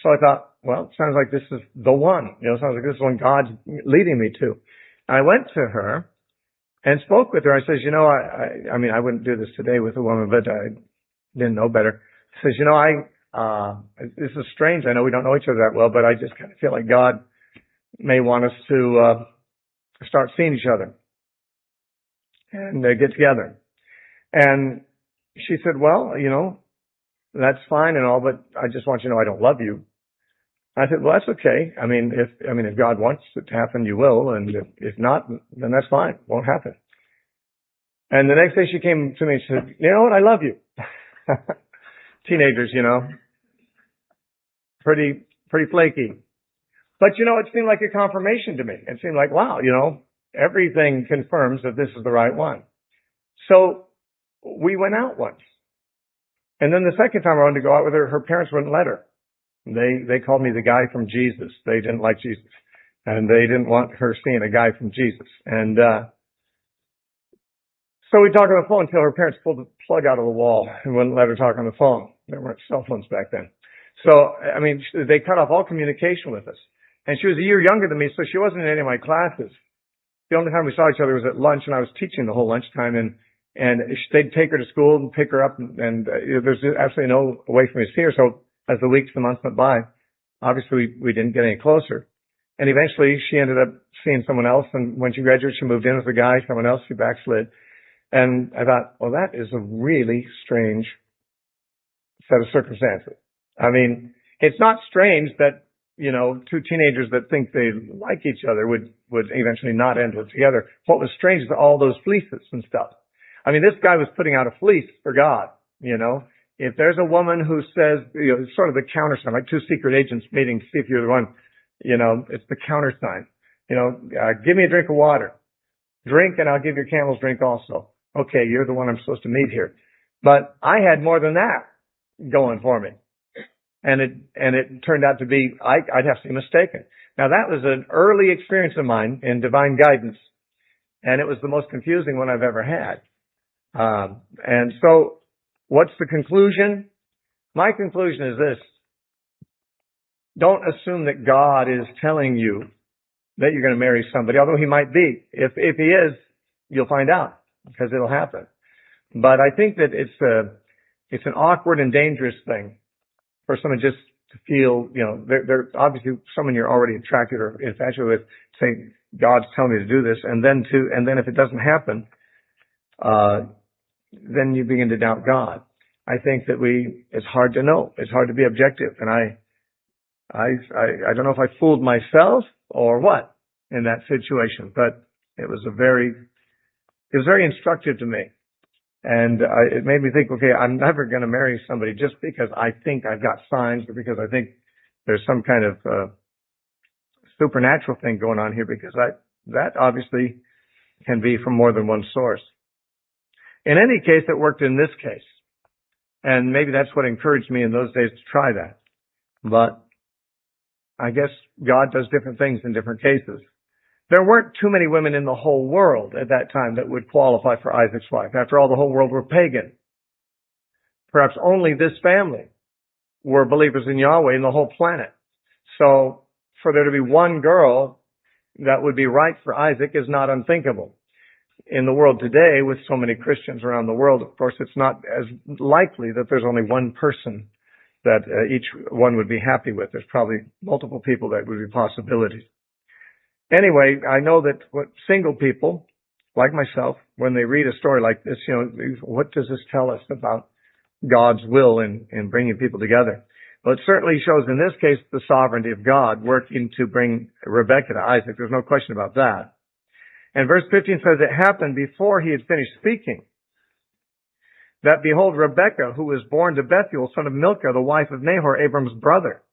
So I thought, well, it sounds like this is the one. It sounds like this is one God's leading me to. And I went to her and spoke with her. I says, I wouldn't do this today with a woman, but I didn't know better. I says, this is strange. I know we don't know each other that well, but I just kind of feel like God may want us to start seeing each other and get together. And she said, well, that's fine and all, but I just want you to know I don't love you. I said, well, that's okay. I mean, if God wants it to happen, you will. And if not, then that's fine. Won't happen. And the next day she came to me and said, you know what? I love you. Teenagers, pretty flaky. But it seemed like a confirmation to me. It seemed like, wow, everything confirms that this is the right one. So we went out once. And then the second time I wanted to go out with her, her parents wouldn't let her. They called me the guy from Jesus. They didn't like Jesus. And they didn't want her seeing a guy from Jesus. And, so we talked on the phone until her parents pulled the plug out of the wall and wouldn't let her talk on the phone. There weren't cell phones back then. So, they cut off all communication with us. And she was a year younger than me, so she wasn't in any of my classes. The only time we saw each other was at lunch, and I was teaching the whole lunchtime, and they'd take her to school and pick her up, and there's absolutely no way for me to see her. So as the weeks and months went by, obviously we didn't get any closer. And eventually she ended up seeing someone else, and when she graduated, she moved in with a guy, someone else, she backslid. And I thought, well, that is a really strange set of circumstances. It's not strange that, two teenagers that think they like each other would eventually not end up together. What was strange is all those fleeces and stuff. This guy was putting out a fleece for God, If there's a woman who says, sort of the countersign, like two secret agents meeting to see if you're the one, it's the countersign. Give me a drink of water. Drink and I'll give your camels drink also. Okay, you're the one I'm supposed to meet here. But I had more than that going for me. And it turned out to be, I'd have to be mistaken. Now that was an early experience of mine in divine guidance. And it was the most confusing one I've ever had. And so what's the conclusion? My conclusion is this. Don't assume that God is telling you that you're going to marry somebody, although he might be. If he is, you'll find out because it'll happen. But I think that it's an awkward and dangerous thing for someone just to feel, they're obviously someone you're already attracted or infatuated with, saying, God's telling me to do this, and then if it doesn't happen, then you begin to doubt God. I think that it's hard to know. It's hard to be objective. And I don't know if I fooled myself or what in that situation, but it was very instructive to me. And it made me think, okay, I'm never going to marry somebody just because I think I've got signs or because I think there's some kind of supernatural thing going on here, because that obviously can be from more than one source. In any case, it worked in this case. And maybe that's what encouraged me in those days to try that. But I guess God does different things in different cases. There weren't too many women in the whole world at that time that would qualify for Isaac's wife. After all, the whole world were pagan. Perhaps only this family were believers in Yahweh in the whole planet. So for there to be one girl that would be right for Isaac is not unthinkable. In the world today, with so many Christians around the world, of course, it's not as likely that there's only one person that each one would be happy with. There's probably multiple people that would be possibilities. Anyway, I know that single people, like myself, when they read a story like this, what does this tell us about God's will in bringing people together? Well, it certainly shows in this case the sovereignty of God working to bring Rebekah to Isaac. There's no question about that. And verse 15 says, it happened before he had finished speaking, that behold, Rebekah, who was born to Bethuel, son of Milcah, the wife of Nahor, Abram's brother,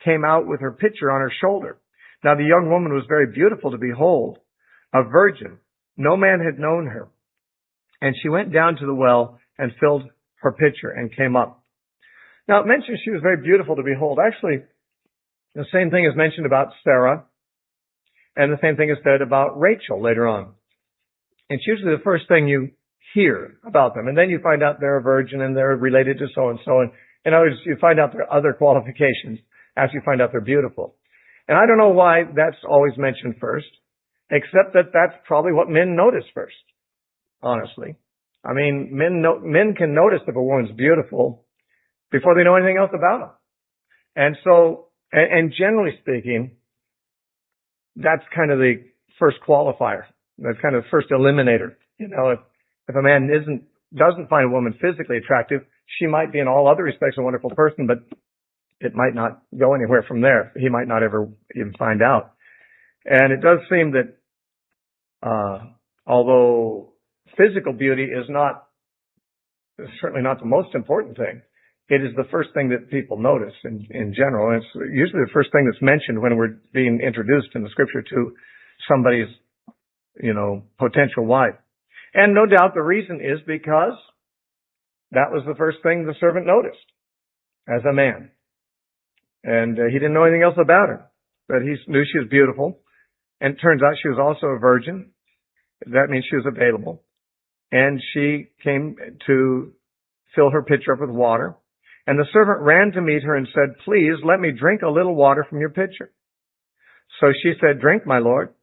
came out with her pitcher on her shoulder. Now the young woman was very beautiful to behold, a virgin. No man had known her. And she went down to the well and filled her pitcher and came up. Now it mentions she was very beautiful to behold. Actually, the same thing is mentioned about Sarah, and the same thing is said about Rachel later on. It's usually the first thing you hear about them. And then you find out they're a virgin and they're related to so and so. And in other words, you find out their other qualifications after you find out they're beautiful. And I don't know why that's always mentioned first, except that that's probably what men notice first, honestly. Men can notice if a woman's beautiful before they know anything else about them. And so, and generally speaking, that's kind of the first qualifier. That's kind of the first eliminator. If a man doesn't find a woman physically attractive, she might be in all other respects a wonderful person, but it might not go anywhere from there. He might not ever even find out. And it does seem that although physical beauty is certainly not the most important thing, it is the first thing that people notice in general. And it's usually the first thing that's mentioned when we're being introduced in the scripture to somebody's, potential wife. And no doubt the reason is because that was the first thing the servant noticed as a man. And he didn't know anything else about her, but he knew she was beautiful. And it turns out she was also a virgin. That means she was available. And she came to fill her pitcher up with water. And the servant ran to meet her and said, "Please let me drink a little water from your pitcher." So she said, "Drink, my lord."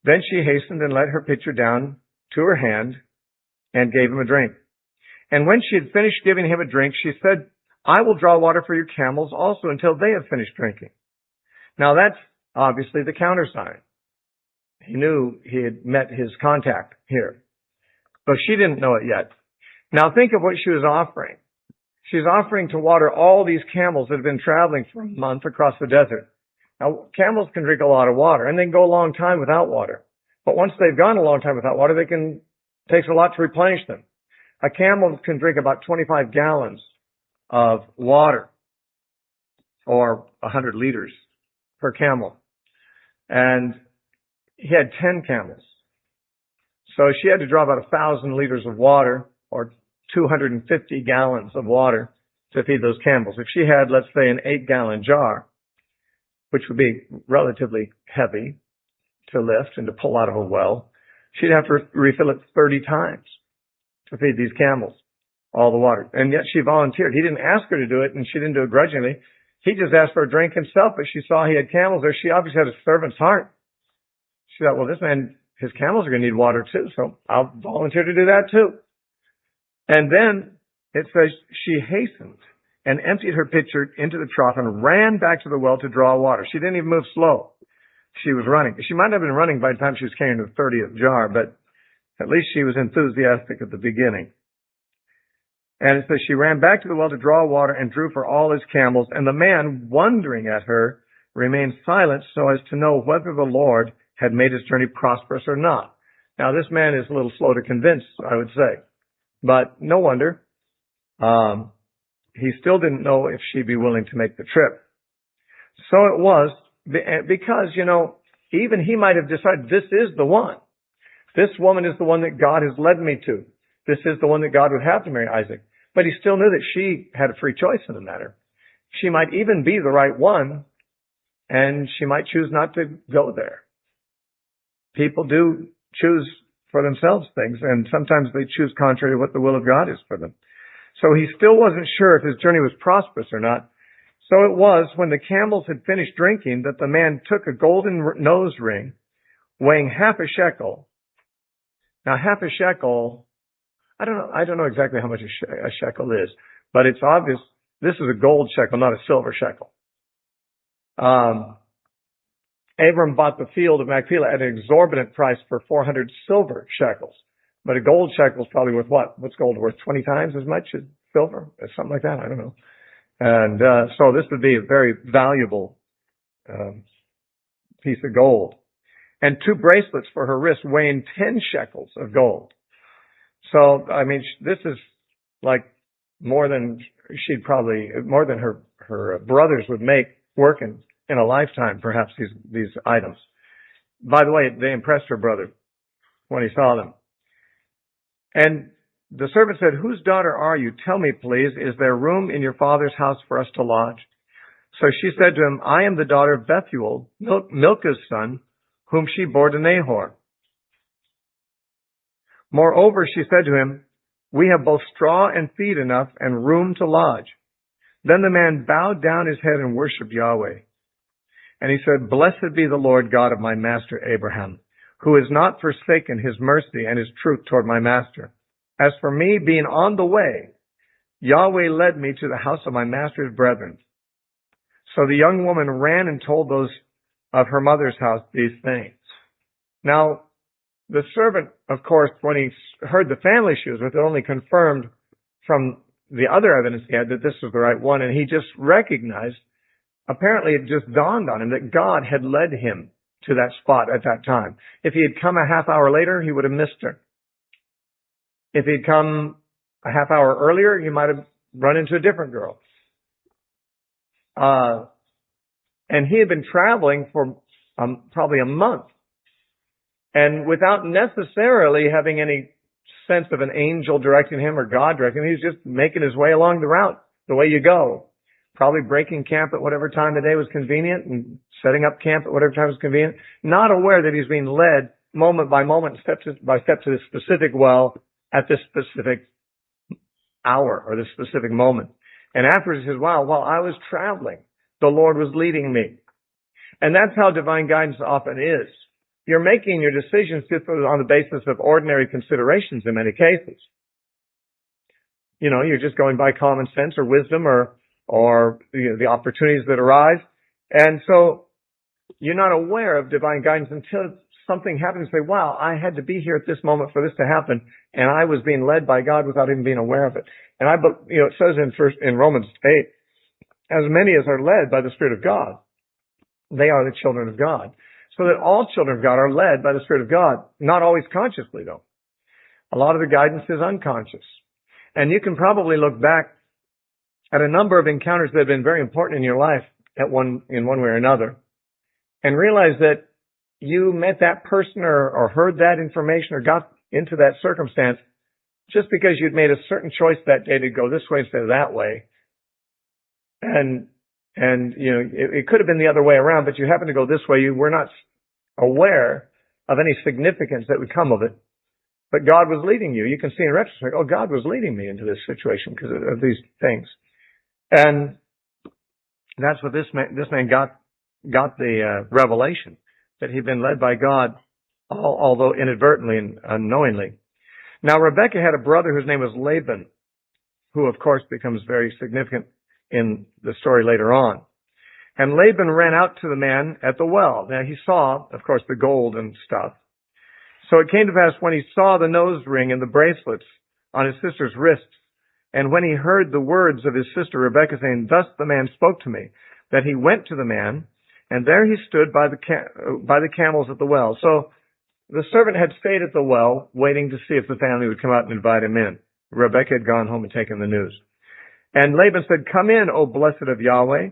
Then she hastened and let her pitcher down to her hand and gave him a drink. And when she had finished giving him a drink, she said, "I will draw water for your camels also until they have finished drinking." Now that's obviously the countersign. He knew he had met his contact here, but she didn't know it yet. Now think of what she was offering. She's offering to water all these camels that have been traveling for a month across the desert. Now, camels can drink a lot of water, and they can go a long time without water. But once they've gone a long time without water, it takes a lot to replenish them. A camel can drink about 25 gallons of water, or 100 liters per camel. And he had 10 camels. So she had to draw about 1,000 liters of water, or 250 gallons of water to feed those camels. If she had, let's say, an 8-gallon jar, which would be relatively heavy to lift and to pull out of a well, she'd have to refill it 30 times to feed these camels all the water. And yet she volunteered. He didn't ask her to do it, and she didn't do it grudgingly. He just asked for a drink himself, but she saw he had camels there. She obviously had a servant's heart. She thought, well, this man, his camels are going to need water too, so I'll volunteer to do that too. And then it says she hastened and emptied her pitcher into the trough and ran back to the well to draw water. She didn't even move slow. She was running. She might have been running by the time she was carrying the 30th jar, but at least she was enthusiastic at the beginning. And it says she ran back to the well to draw water and drew for all his camels. And the man, wondering at her, remained silent so as to know whether the Lord had made his journey prosperous or not. Now, this man is a little slow to convince, I would say. But no wonder. He still didn't know if she'd be willing to make the trip. So it was, because, even he might have decided this is the one. This woman is the one that God has led me to. This is the one that God would have to marry Isaac. But he still knew that she had a free choice in the matter. She might even be the right one, and she might choose not to go there. People do choose for themselves things, and sometimes they choose contrary to what the will of God is for them. So he still wasn't sure if his journey was prosperous or not. So it was when the camels had finished drinking that the man took a golden nose ring weighing half a shekel. Now, half a shekel, I don't know exactly how much a shekel is, but it's obvious this is a gold shekel, not a silver shekel. Abram bought the field of Machpelah at an exorbitant price for 400 silver shekels. But a gold shekel is probably worth what? What's gold worth? 20 times as much as silver? Something like that. I don't know. And so this would be a very valuable piece of gold. And 2 bracelets for her wrist weighing 10 shekels of gold. So, this is like more than her brothers would make working in a lifetime, perhaps, these items. By the way, they impressed her brother when he saw them. And the servant said, "Whose daughter are you? Tell me, please, is there room in your father's house for us to lodge?" So she said to him, "I am the daughter of Bethuel, Milcah's son, whom she bore to Nahor." Moreover, she said to him, "We have both straw and feed enough and room to lodge." Then the man bowed down his head and worshipped Yahweh. And he said, "Blessed be the Lord God of my master Abraham, who has not forsaken his mercy and his truth toward my master. As for me, being on the way, Yahweh led me to the house of my master's brethren." So the young woman ran and told those of her mother's house these things. Now, the servant, of course, when he heard the family she was with, it only confirmed from the other evidence he had that this was the right one, and he just recognized, apparently it just dawned on him that God had led him to that spot at that time. If he had come a half hour later, he would have missed her. If he'd come a half hour earlier, he might have run into a different girl. And he had been traveling for probably a month, and without necessarily having any sense of an angel directing him or God directing him, he was just making his way along the route, the way you go. Probably breaking camp at whatever time of day was convenient and setting up camp at whatever time was convenient, not aware that he's being led moment by moment, step by step to this specific well at this specific hour or this specific moment. And afterwards he says, wow, while I was traveling, the Lord was leading me. And that's how divine guidance often is. You're making your decisions just on the basis of ordinary considerations in many cases. You know, you're just going by common sense or wisdom or the opportunities that arise. And so you're not aware of divine guidance until something happens. You say, wow, I had to be here at this moment for this to happen, and I was being led by God without even being aware of it. And it says in Romans 8, as many as are led by the Spirit of God, they are the children of God. So that all children of God are led by the Spirit of God, not always consciously though. A lot of the guidance is unconscious. And you can probably look back at a number of encounters that have been very important in your life in one way or another, and realize that you met that person or heard that information or got into that circumstance just because you'd made a certain choice that day to go this way instead of that way. And you know, it could have been the other way around, but you happened to go this way. You were not aware of any significance that would come of it. But God was leading you. You can see in retrospect, oh, God was leading me into this situation because of these things. And that's what this man got the revelation, that he'd been led by God, although inadvertently and unknowingly. Now, Rebekah had a brother whose name was Laban, who of course becomes very significant in the story later on. And Laban ran out to the man at the well. Now he saw, of course, the gold and stuff. So it came to pass when he saw the nose ring and the bracelets on his sister's wrists, and when he heard the words of his sister Rebekah saying, thus the man spoke to me, that he went to the man, and there he stood by the camels at the well. So the servant had stayed at the well, waiting to see if the family would come out and invite him in. Rebekah had gone home and taken the news. And Laban said, come in, O blessed of Yahweh.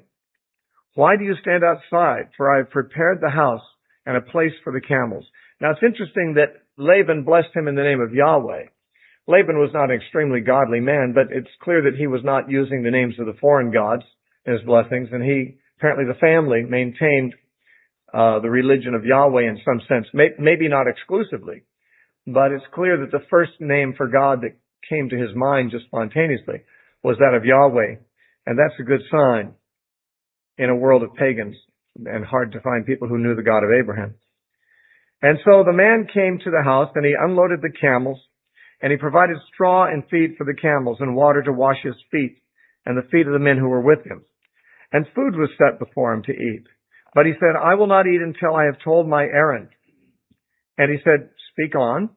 Why do you stand outside? For I have prepared the house and a place for the camels. Now it's interesting that Laban blessed him in the name of Yahweh. Laban was not an extremely godly man, but it's clear that he was not using the names of the foreign gods in his blessings, and apparently the family maintained the religion of Yahweh in some sense, maybe not exclusively, but it's clear that the first name for God that came to his mind just spontaneously was that of Yahweh, and that's a good sign in a world of pagans and hard to find people who knew the God of Abraham. And so the man came to the house, and he unloaded the camels, and he provided straw and feed for the camels and water to wash his feet and the feet of the men who were with him. And food was set before him to eat. But he said, I will not eat until I have told my errand. And he said, speak on.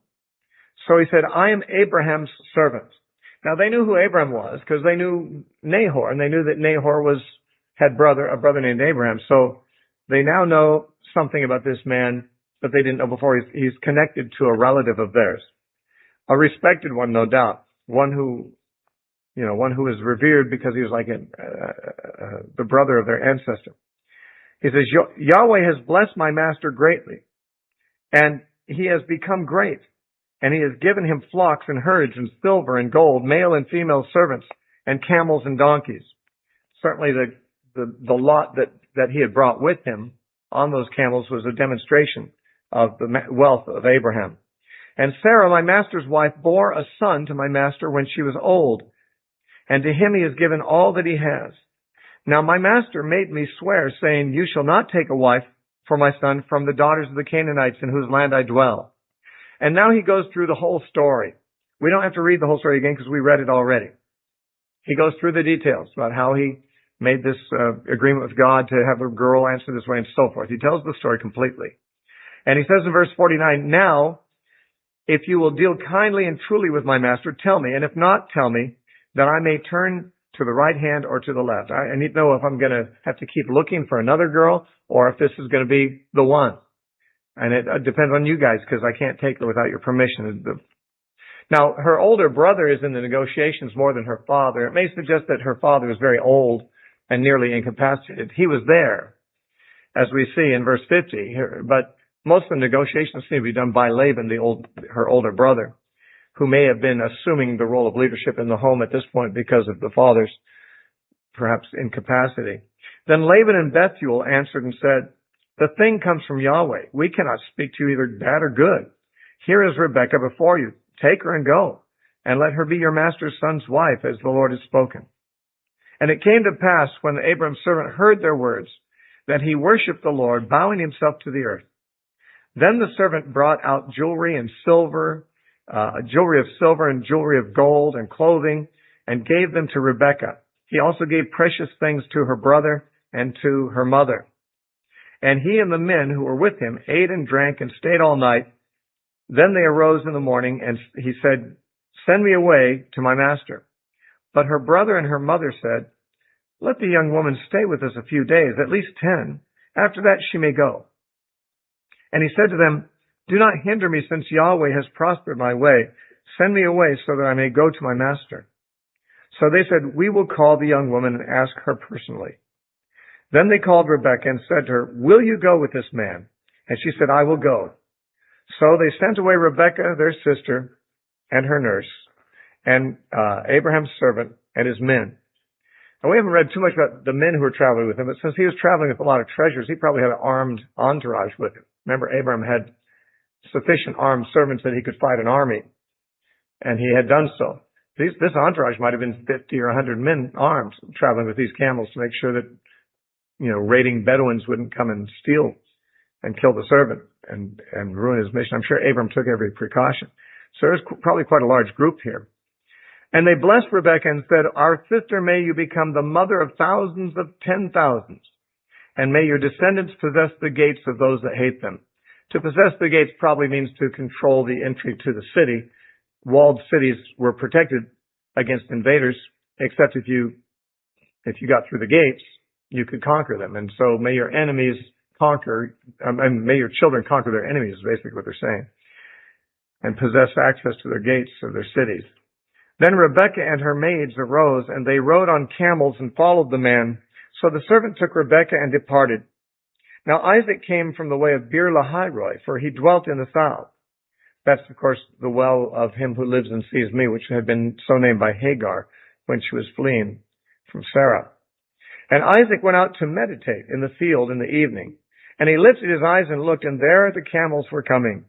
So he said, I am Abraham's servant. Now they knew who Abraham was because they knew Nahor, and they knew that Nahor had a brother named Abraham. So they now know something about this man that they didn't know before. He's connected to a relative of theirs. A respected one, no doubt. One who was revered because he was like the brother of their ancestor. He says, Yahweh has blessed my master greatly, and he has become great, and he has given him flocks and herds and silver and gold, male and female servants, and camels and donkeys. Certainly the lot that he had brought with him on those camels was a demonstration of the wealth of Abraham. And Sarah, my master's wife, bore a son to my master when she was old, and to him he has given all that he has. Now my master made me swear, saying, you shall not take a wife for my son from the daughters of the Canaanites in whose land I dwell. And now he goes through the whole story. We don't have to read the whole story again because we read it already. He goes through the details about how he made this agreement with God to have a girl answer this way and so forth. He tells the story completely. And he says in verse 49, now, if you will deal kindly and truly with my master, tell me, and if not, tell me, that I may turn to the right hand or to the left. I need to know if I'm going to have to keep looking for another girl or if this is going to be the one. And it depends on you guys because I can't take her without your permission. Now, her older brother is in the negotiations more than her father. It may suggest that her father was very old and nearly incapacitated. He was there, as we see in verse 50. But most of the negotiations seem to be done by Laban, her older brother, who may have been assuming the role of leadership in the home at this point because of the father's perhaps incapacity. Then Laban and Bethuel answered and said, "The thing comes from Yahweh. We cannot speak to you either bad or good. Here is Rebekah before you. Take her and go, and let her be your master's son's wife, as the Lord has spoken." And it came to pass, when Abram's servant heard their words, that he worshipped the Lord, bowing himself to the earth. Then the servant brought out jewelry of silver and jewelry of gold and clothing, and gave them to Rebekah. He also gave precious things to her brother and to her mother. And he and the men who were with him ate and drank and stayed all night. Then they arose in the morning, and he said, "Send me away to my master." But her brother and her mother said, "Let the young woman stay with us a few days, at least 10. After that she may go." And he said to them, "Do not hinder me, since Yahweh has prospered my way. Send me away so that I may go to my master." So they said, "We will call the young woman and ask her personally." Then they called Rebekah and said to her, "Will you go with this man?" And she said, "I will go." So they sent away Rebekah, their sister, and her nurse, and Abraham's servant and his men. And we haven't read too much about the men who were traveling with him, but since he was traveling with a lot of treasures, he probably had an armed entourage with him. Remember, Abraham had sufficient armed servants that he could fight an army, and he had done so. This entourage might have been 50 or 100 men armed, traveling with these camels to make sure that, raiding Bedouins wouldn't come and steal and kill the servant and ruin his mission. I'm sure Abram took every precaution. So there's probably quite a large group here. And they blessed Rebekah and said, "Our sister, may you become the mother of thousands of 10,000s, and may your descendants possess the gates of those that hate them." To possess the gates probably means to control the entry to the city. Walled cities were protected against invaders, except if you got through the gates, you could conquer them. And so may your enemies may your children conquer their enemies, is basically what they're saying, and possess access to their gates of their cities. Then Rebekah and her maids arose, and they rode on camels and followed the man. So the servant took Rebekah and departed. Now Isaac came from the way of Beer-lahai-roi, for he dwelt in the south. That's, of course, the well of him who lives and sees me, which had been so named by Hagar when she was fleeing from Sarah. And Isaac went out to meditate in the field in the evening. And he lifted his eyes and looked, and there the camels were coming.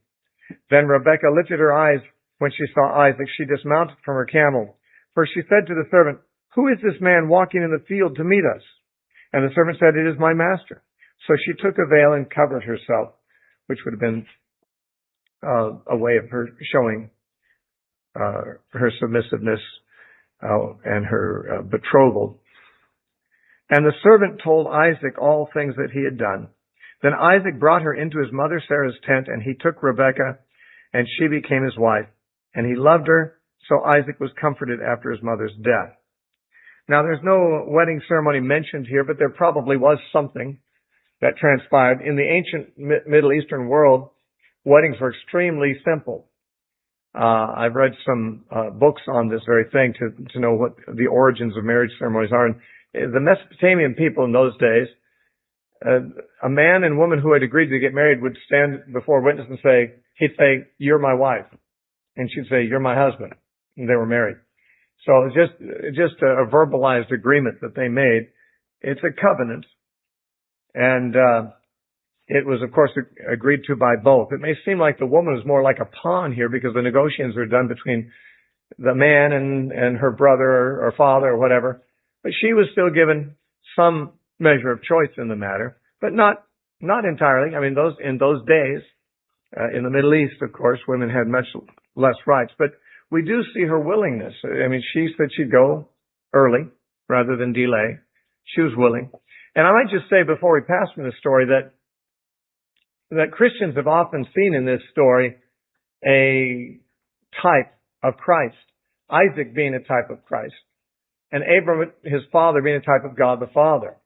Then Rebekah lifted her eyes. When she saw Isaac, she dismounted from her camel. For she said to the servant, "Who is this man walking in the field to meet us?" And the servant said, "It is my master." So she took a veil and covered herself, which would have been a way of her showing her submissiveness and her betrothal. And the servant told Isaac all things that he had done. Then Isaac brought her into his mother Sarah's tent, and he took Rebekah, and she became his wife. And he loved her, so Isaac was comforted after his mother's death. Now, there's no wedding ceremony mentioned here, but there probably was something that transpired. In the ancient Middle Eastern world, weddings were extremely simple. I've read some books on this very thing to know what the origins of marriage ceremonies are. And the Mesopotamian people in those days, a man and woman who had agreed to get married would stand before a witness and he'd say, "You're my wife." And she'd say, "You're my husband." And they were married. So it's just a verbalized agreement that they made. It's a covenant. And it was, of course, agreed to by both. It may seem like the woman was more like a pawn here because the negotiations were done between the man and her brother or father or whatever. But she was still given some measure of choice in the matter, but not entirely. I mean, in those days, in the Middle East, of course, women had much less rights. But we do see her willingness. I mean, she said she'd go early rather than delay. She was willing. And I might just say before we pass from this story that Christians have often seen in this story a type of Christ, Isaac being a type of Christ. and Abram, his father, being a type of God the Father.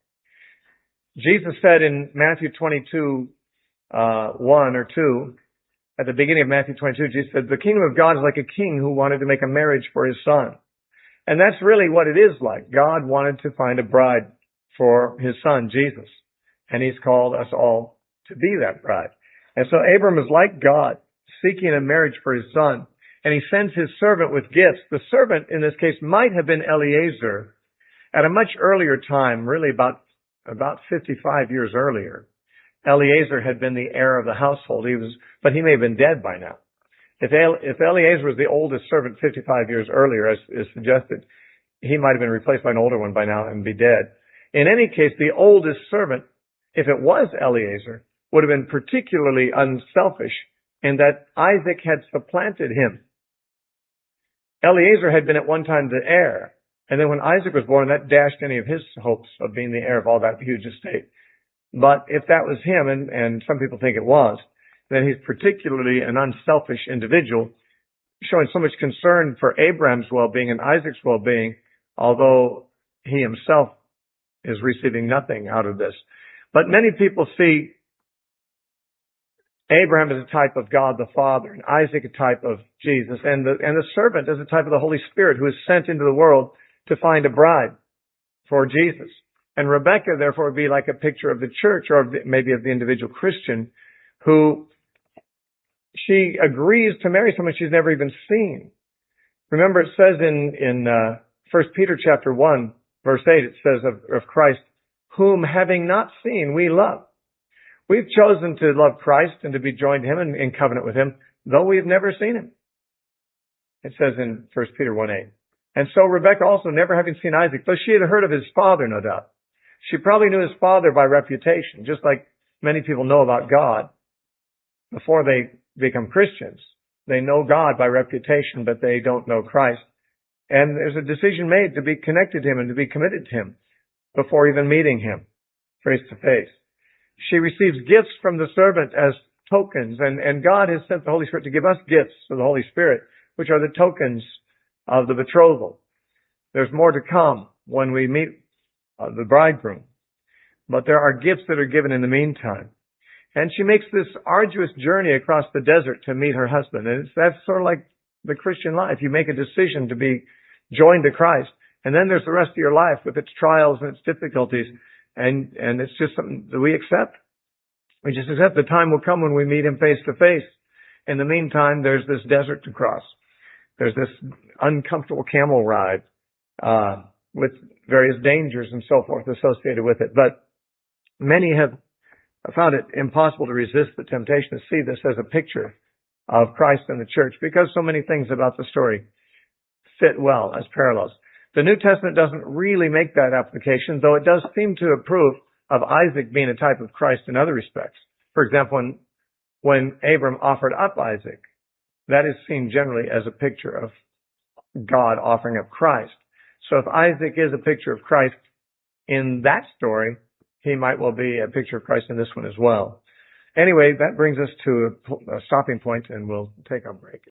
Jesus said in Matthew 22, 1 or 2, at the beginning of Matthew 22, Jesus said, the kingdom of God is like a king who wanted to make a marriage for his son. And that's really what it is like. God wanted to find a bride for his son, Jesus. And he's called us all to be that bride. And so Abram is like God, seeking a marriage for his son. And he sends his servant with gifts. The servant, in this case, might have been Eliezer at a much earlier time, really about 55 years earlier. Eliezer had been the heir of the household. But he may have been dead by now. If Eliezer was the oldest servant 55 years earlier, as is suggested, he might have been replaced by an older one by now and be dead. In any case, the oldest servant, if it was Eliezer, would have been particularly unselfish in that Isaac had supplanted him. Eliezer had been at one time the heir, and then when Isaac was born, that dashed any of his hopes of being the heir of all that huge estate. But if that was him, and some people think it was, then he's particularly an unselfish individual, showing so much concern for Abraham's well-being and Isaac's well-being, although he himself is receiving nothing out of this. But many people see Abraham as a type of God the Father, and Isaac a type of Jesus, and the servant as a type of the Holy Spirit who is sent into the world to find a bride for Jesus. And Rebecca, therefore, would be like a picture of the church, or maybe of the individual Christian, who she agrees to marry someone she's never even seen. Remember, it says in 1 Peter chapter 1, verse 8, it says of Christ, whom having not seen, we love. We've chosen to love Christ and to be joined to him in covenant with him, though we've never seen him. It says in 1 Peter 1:8. And so Rebecca also, never having seen Isaac, though she had heard of his father, no doubt. She probably knew his father by reputation, just like many people know about God before they become Christians. They know God by reputation, but they don't know Christ. And there's a decision made to be connected to him and to be committed to him before even meeting him face to face. She receives gifts from the servant as tokens, and God has sent the Holy Spirit to give us gifts of the Holy Spirit, which are the tokens of the betrothal. There's more to come when we meet the bridegroom, but there are gifts that are given in the meantime. And she makes this arduous journey across the desert to meet her husband. And that's sort of like the Christian life. You make a decision to be joined to Christ, and then there's the rest of your life with its trials and its difficulties. And it's just something that we accept. We just accept the time will come when we meet him face to face. In the meantime, there's this desert to cross. There's this uncomfortable camel ride, with various dangers and so forth associated with it. But many have found it impossible to resist the temptation to see this as a picture of Christ and the church, because so many things about the story fit well as parallels. The New Testament doesn't really make that application, though it does seem to approve of Isaac being a type of Christ in other respects. For example, when Abram offered up Isaac, that is seen generally as a picture of God offering up Christ. So if Isaac is a picture of Christ in that story, he might well be a picture of Christ in this one as well. Anyway, that brings us to a stopping point, and we'll take our break.